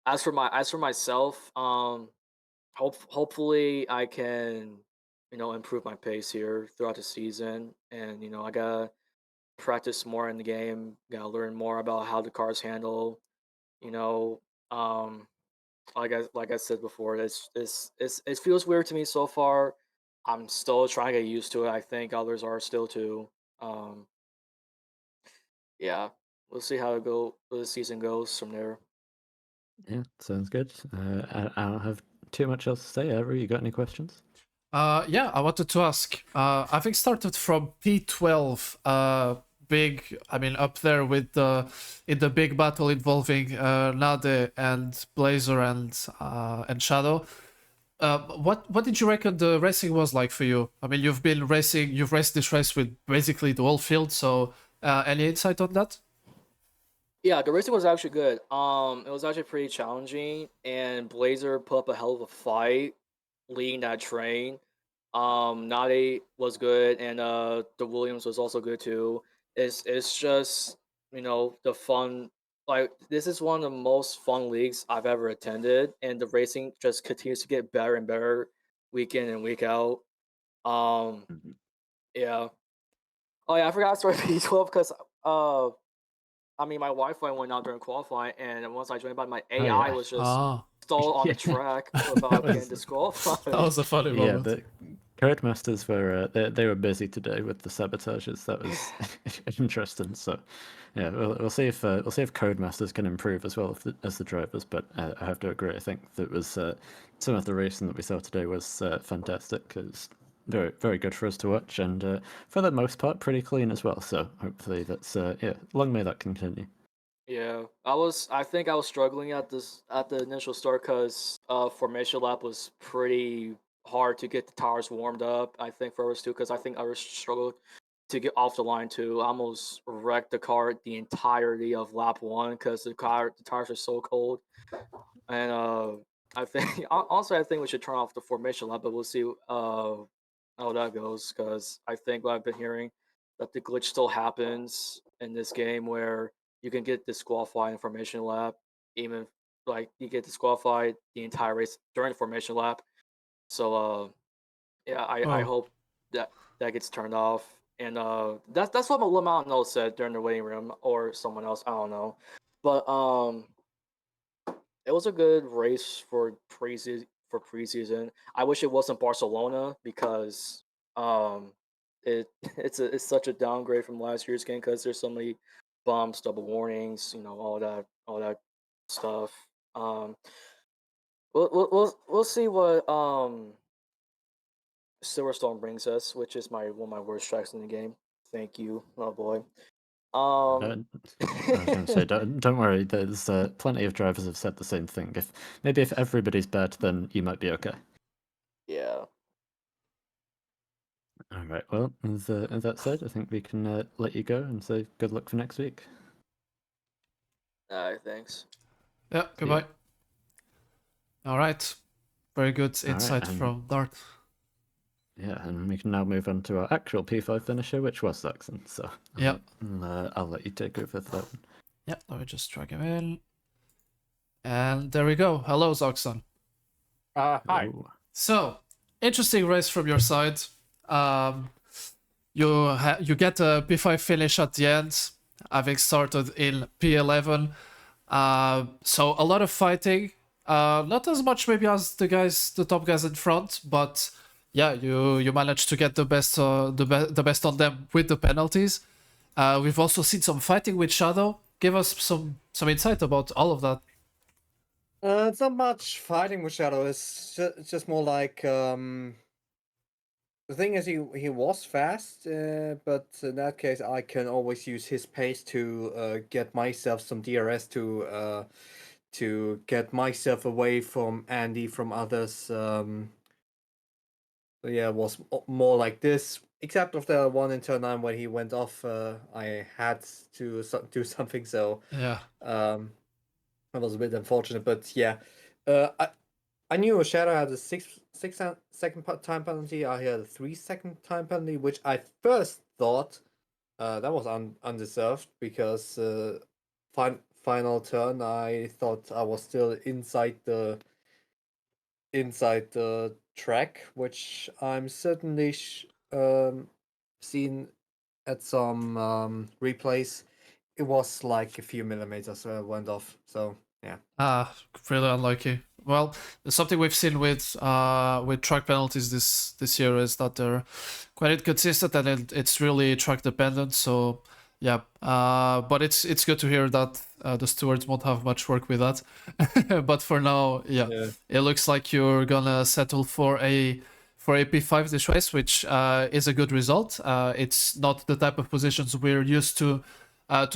as for myself, hopefully I can, improve my pace here throughout the season, and I gotta practice more in the game. Gotta learn more about how the cars handle. You know, um, like I said before, it feels weird to me so far. I'm still trying to get used to it. I think others are still too. Um, yeah, we'll see how the season goes from there. Yeah, sounds good. I don't have too much else to say. Avery, you got any questions? Yeah, I wanted to ask. I think started from P12. Up there with in the big battle involving Nade and Blazer and Shadow. What did you reckon the racing was like for you? I mean, you've raced this race with basically the whole field. So, any insight on that? Yeah, the racing was actually good. It was actually pretty challenging, and Blazer put up a hell of a fight leading that train. Nade was good, and the Williams was also good too. It's just the fun. Like this is one of the most fun leagues I've ever attended, and the racing just continues to get better and better week in and week out. Um, Mhm. yeah. Oh yeah, I forgot to start P12 because I mean, my Wi-Fi went out during qualifying, and once I joined by my Oh AI yeah. was just Ah, stalled on the Yeah, track that without getting was that disqualified. was a funny yeah. moment. The Codemasters were they were busy today with the sabotages. That was interesting. So yeah, we'll see if Codemasters can improve as well as the drivers. But I have to agree. I think that was some of the racing that we saw today was fantastic. It was very good for us to watch, and for the most part, pretty clean as well. So hopefully that's yeah. Long may that continue. Yeah, I think I was struggling at the initial start because formation lap was pretty hard to get the tires warmed up. I think for us too, because I think I was struggled to get off the line too. I almost wrecked the car the entirety of lap one because the tires are so cold. And I think also I think we should turn off the formation lap, but we'll see how that goes because I think what I've been hearing that the glitch still happens in this game where you can get disqualified in formation lap, even like you get disqualified the entire race during the formation lap. So yeah, I Oh, hope that that gets turned off. And that's what Lamont said during the waiting room or someone else, I don't know. But it was a good race preseason. I wish it wasn't Barcelona because um it's such a downgrade from last year's game because there's so many bumps, double warnings, all that stuff. Um, we'll see what Silverstone brings us, which is my one of my worst tracks in the game. Thank you, oh boy. Um, I was going to say, don't worry. There's plenty of drivers have said the same thing. If everybody's bad, then you might be okay. yeah. All right. Well, as that said, I think we can let you go and say good luck for next week. All right, thanks. yeah, See ya. goodbye. All right. Very good All right, insight from Dart. Yeah, and we can now move on to our actual P5 finisher, which was Saxon. So Yeah. I'll let you take over for that one. Yeah, let me just drag him in. And there we go. Hello, Zoxon. Hi. Ooh. So, interesting race from your side. You get a P5 finish at the end, having started in P11. So a lot of fighting. Not as much maybe as the top guys in front, but yeah, you managed to get the best on them with the penalties. We've also seen some fighting with Shadow. Give us some insight about all of that. It's not much fighting with Shadow. It's just more like the thing is he was fast, but in that case I can always use his pace to get myself some DRS to get myself away from Andy, from others. So yeah, it was more like this. Except of the one in turn 9 when he went off, I had to do something. So Yeah. that was a bit unfortunate, but yeah. I knew Shadow had a 6-second time penalty. I had a 3-second time penalty, which I first thought that was undeserved because final turn I thought I was still inside the track, which I'm certainly seen at some replays. It was like a few millimeters went off. So yeah. Really unlucky. Well, something we've seen with track penalties this year is that they're quite inconsistent and it's really track dependent. So yeah, but it's good to hear that the stewards won't have much work with that. But for now, yeah, it looks like you're gonna settle for a P5 this race, which is a good result. It's not the type of positions we're used to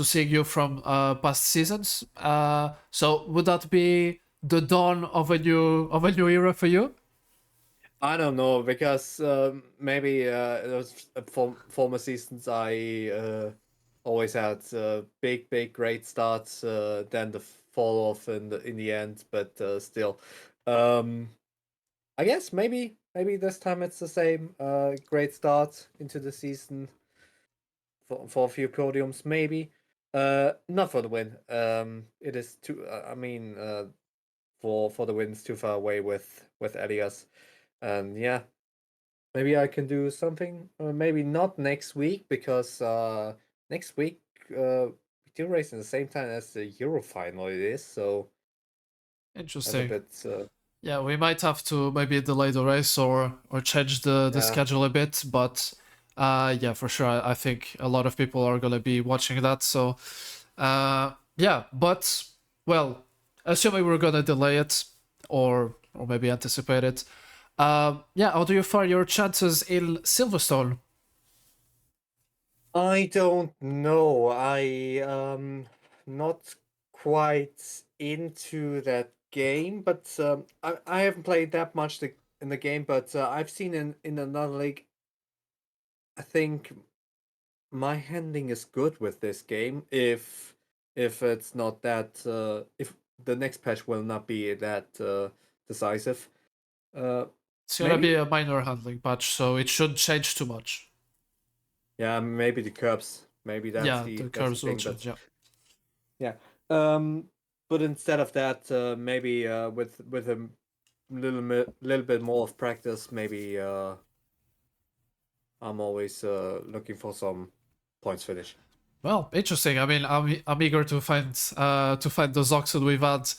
seeing you from past seasons. So would that be the dawn of a new era for you? I don't know because maybe those former seasons I always had big great starts, then the fall off in the end, but still, I guess maybe this time it's the same great start into the season for a few podiums maybe. Not for the win. It is too. I mean, for the wins too far away with Elias, and yeah. Maybe I can do something. Maybe not next week because next week we do race in the same time as the Euro final. It is so. Interesting. That's a bit. Yeah, we might have to maybe delay the race or change the Yeah. schedule a bit, but yeah, for sure. I think a lot of people are gonna be watching that. So yeah, but well, assuming we're gonna delay it or maybe anticipate it. Yeah, how do you find your chances in Silverstone? I don't know. I not quite into that game, but I haven't played that much in the game. But I've seen in another league. I think my handling is good with this game. If it's not that if the next patch will not be that decisive. It's gonna be Maybe a minor handling patch, so it shouldn't change too much. yeah, maybe the curbs. Maybe Yeah, the that's the curves will thing. But change. Yeah. yeah. But instead of that, maybe with a little bit more of practice, maybe I'm always looking for some points finish. Well, interesting. I mean, I'm eager to find the Zox that we've had.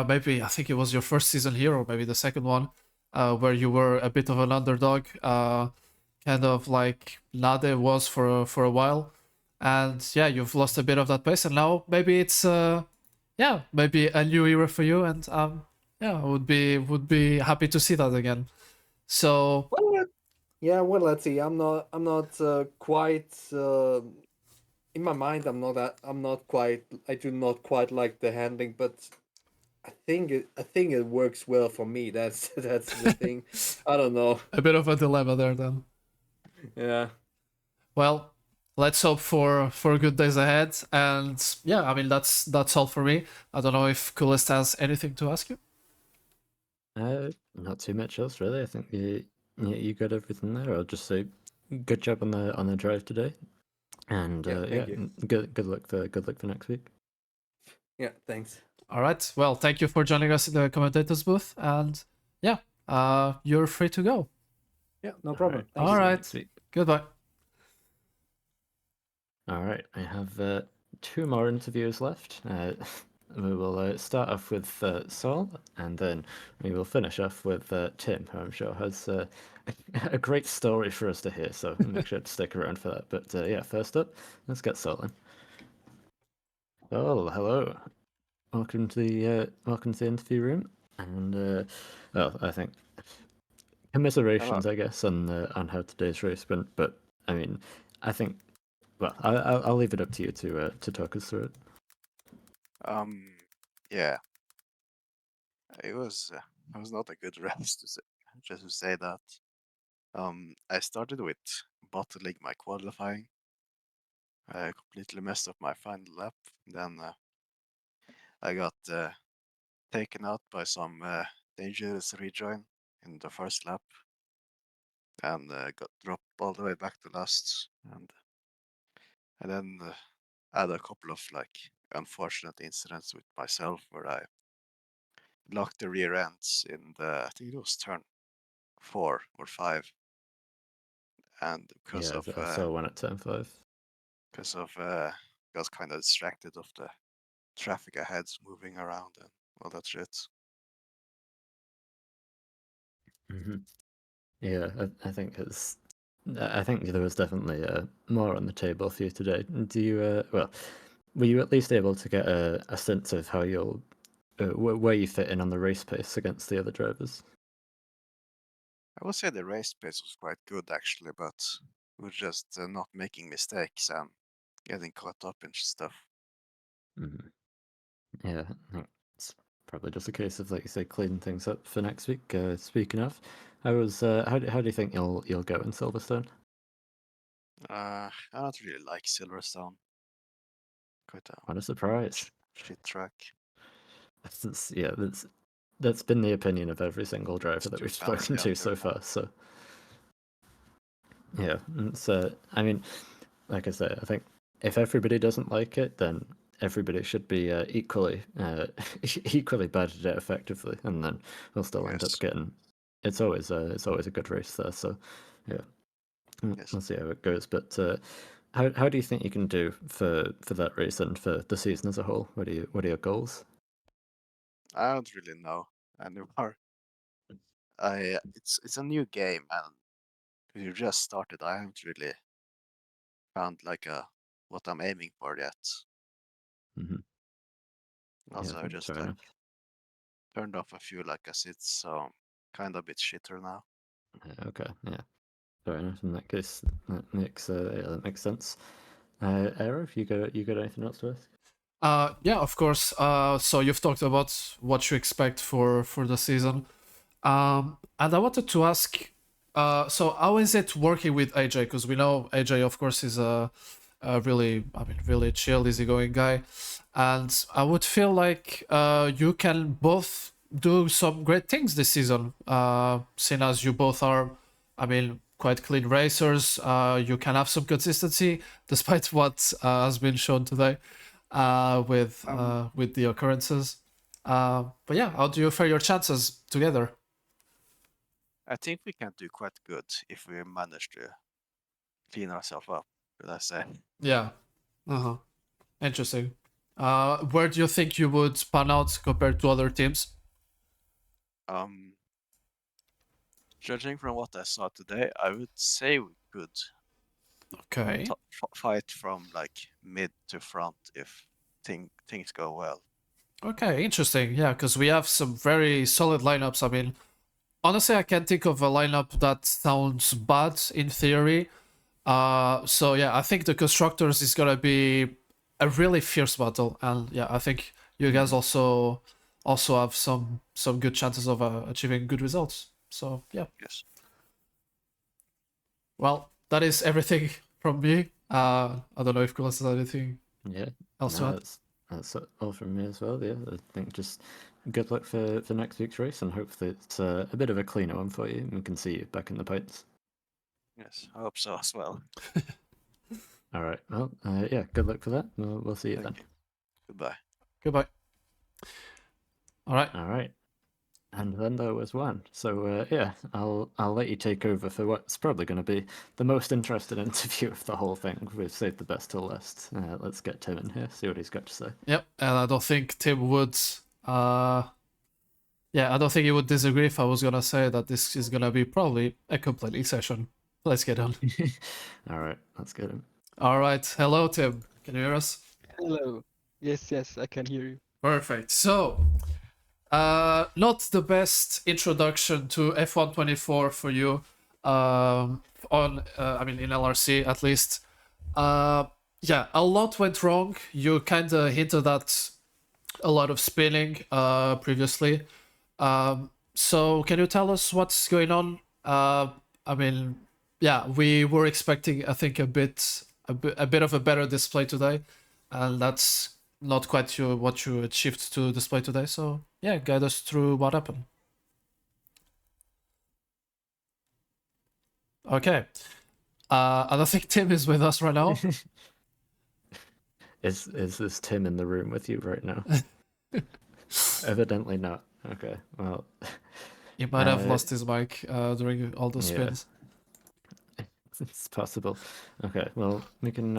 Maybe I think it was your first season here, or maybe the second one, where you were a bit of an underdog, kind of like Nade was for a while, and yeah, you've lost a bit of that pace, and now maybe it's maybe a new era for you, and yeah, I would be happy to see that again. So Well, yeah. Well, let's see. I'm not quite. In my mind, I'm not quite. I do not quite like the handling, but I think it works well for me. That's the thing. I don't know. a bit of a dilemma there then. Yeah. Well, let's hope for good days ahead. And yeah, I mean that's all for me. I don't know if Coolest has anything to ask you. Not too much else really. I think you got everything there. I'll just say good job on the drive today, and Yeah, thank you. good luck for next week. Yeah, thanks. All right. Well, thank you for joining us in the commentators booth. And yeah, you're free to go. Yeah, no problem. All All see you right. next week. Goodbye. All right, I have two more interviews left. We will start off with Saul, and then we will finish off with Tim, who I'm sure has a great story for us to hear. So make sure to stick around for that. But yeah, first up, let's get Saul in. Oh, hello. Welcome to the interview room, and well, I think commiserations, I guess, on how today's race went. But I mean, I think, well, I'll leave it up to you to talk us through it. Yeah, it was not a good race to say, just to say that. I started with bottling my qualifying. I completely messed up my final lap. Then I got taken out by some dangerous rejoin in the first lap, and got dropped all the way back to last. And then had a couple of like unfortunate incidents with myself where I locked the rear ends in I think it was turn 4 or 5, and because Yeah, of I saw one at turn 5. got kind of distracted of the traffic ahead moving around and all that shit. Mm-hmm. Yeah, I think I think there was definitely more on the table for you today. Do you well, were you at least able to get a sense of how you'll where you fit in on the race pace against the other drivers? I would say the race pace was quite good actually, but we were just not making mistakes and getting caught up in stuff. Mm-hmm. Yeah, I think it's probably just a case of, like you say, cleaning things up for next week. Speaking of, how do you think you'll go in Silverstone? I don't really like Silverstone. Quite a What a surprise! shit track. Yeah, that's been the opinion of every single driver It's that too we've spoken bouncy to out so there. far. So yeah, so I mean, like I say, I think if everybody doesn't like it, then everybody should be equally equally bad at it effectively, and then we'll still end up Yes. getting. It's always a good race there. So yeah, Yes. we'll see how it goes. But how do you think you can do for that race and for the season as a whole? What are your goals? I don't really know anymore. It's a new game and you just started. I haven't really found like what I'm aiming for yet. Mm-hmm. Also, I Yeah, just fair like enough. turned off a few like assists, so kind of a bit shitter now. Okay, yeah, fair enough. In that case, that makes sense. Arrow, you got anything else to ask? Yeah, of course. So you've talked about what you expect for the season, and I wanted to ask, so how is it working with AJ? Because we know AJ, of course, is a really, I mean, really chill, easygoing guy, and I would feel like you can both do some great things this season. Seeing as you both are, I mean, quite clean racers, you can have some consistency despite what has been shown today with the occurrences. But yeah, how do you fare your chances together? I think we can do quite good if we manage to clean ourselves up, should I say. Yeah. Uh-huh. Interesting. Where do you think you would pan out compared to other teams? Judging from what I saw today, I would say we could Okay. fight from like mid to front if things go well. Okay, interesting. Yeah, because we have some very solid lineups. I mean, honestly, I can't think of a lineup that sounds bad in theory. So yeah, I think the constructors is gonna be a really fierce battle, and yeah, I think you guys also have some good chances of achieving good results. So yeah. Yes. Well, that is everything from me. I don't know if Kulas has anything Yeah. else to No, add. that's all from me as well. Yeah, I think just good luck for next week's race, and hopefully it's a bit of a cleaner one for you, and we can see you back in the pints. Yes, I hope so as well. All right. Well, yeah. Good luck for that. We'll see you Thank then. you. Goodbye. Goodbye. All right. All right. And then there was one. So yeah, I'll let you take over for what's probably going to be the most interesting interview of the whole thing. We've saved the best till last. Let's get Tim in here, see what he's got to say. Yep. And I don't think Tim would. Yeah, I don't think he would disagree if I was gonna say that this is gonna be probably a complete league session. Let's get on. All right, let's get him. All right. Hello, Tim. Can you hear us? Hello. Yes, I can hear you. Perfect. So, not the best introduction to F124 for you. I mean, in LRC at least. Yeah, a lot went wrong. You kind of hinted at a lot of spinning previously. So can you tell us what's going on? I mean, yeah, we were expecting, I think, a bit of a better display today, and that's not quite what you achieved to display today. So yeah, guide us through what happened. Okay. I don't think Tim is with us right now. Is this Tim in the room with you right now? Evidently not. Okay. Well, He might have lost his mic during all the yeah. spins. It's possible. Okay. Well, we can.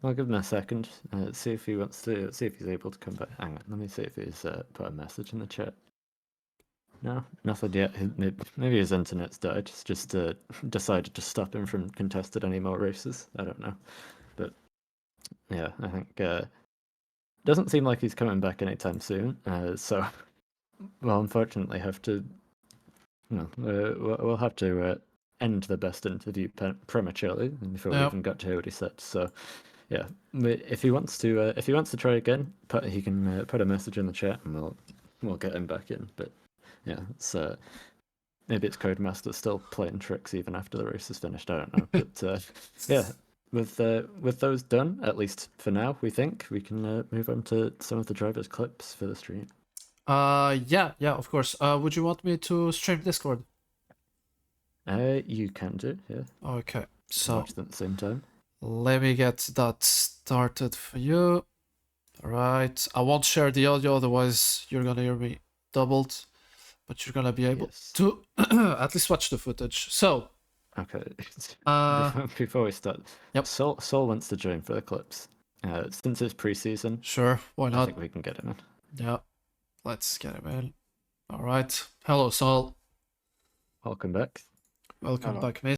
I'll give him a second. See if he wants to. See if he's able to come back. Hang on. Let me see if he's put a message in the chat. No, nothing yet. Maybe his internet's died. Just decided to stop him from contesting any more races. I don't know, but yeah, I think doesn't seem like he's coming back anytime soon. So we'll unfortunately have to. We'll have to end the best interview prematurely before we even got to hear what he said. So yeah, if he wants to try again, he can put a message in the chat and we'll get him back in. But yeah, it's maybe it's Codemaster still playing tricks even after the race is finished. I don't know, but yeah, with those done, at least for now, we think we can move on to some of the drivers' clips for the stream. Yeah, of course. Would you want me to stream Discord? You can do, yeah. Okay, so watch them at the same time. Let me get that started for you. All right, I won't share the audio, otherwise you're gonna hear me doubled. But you're gonna be able to at least watch the footage. So, okay. Before we start, yep. Sol wants to join for the clips. Since it's preseason, sure, why not? I think we can get him in. Yeah, let's get him in. All right. Hello, Sol. Welcome back. Welcome back, mate.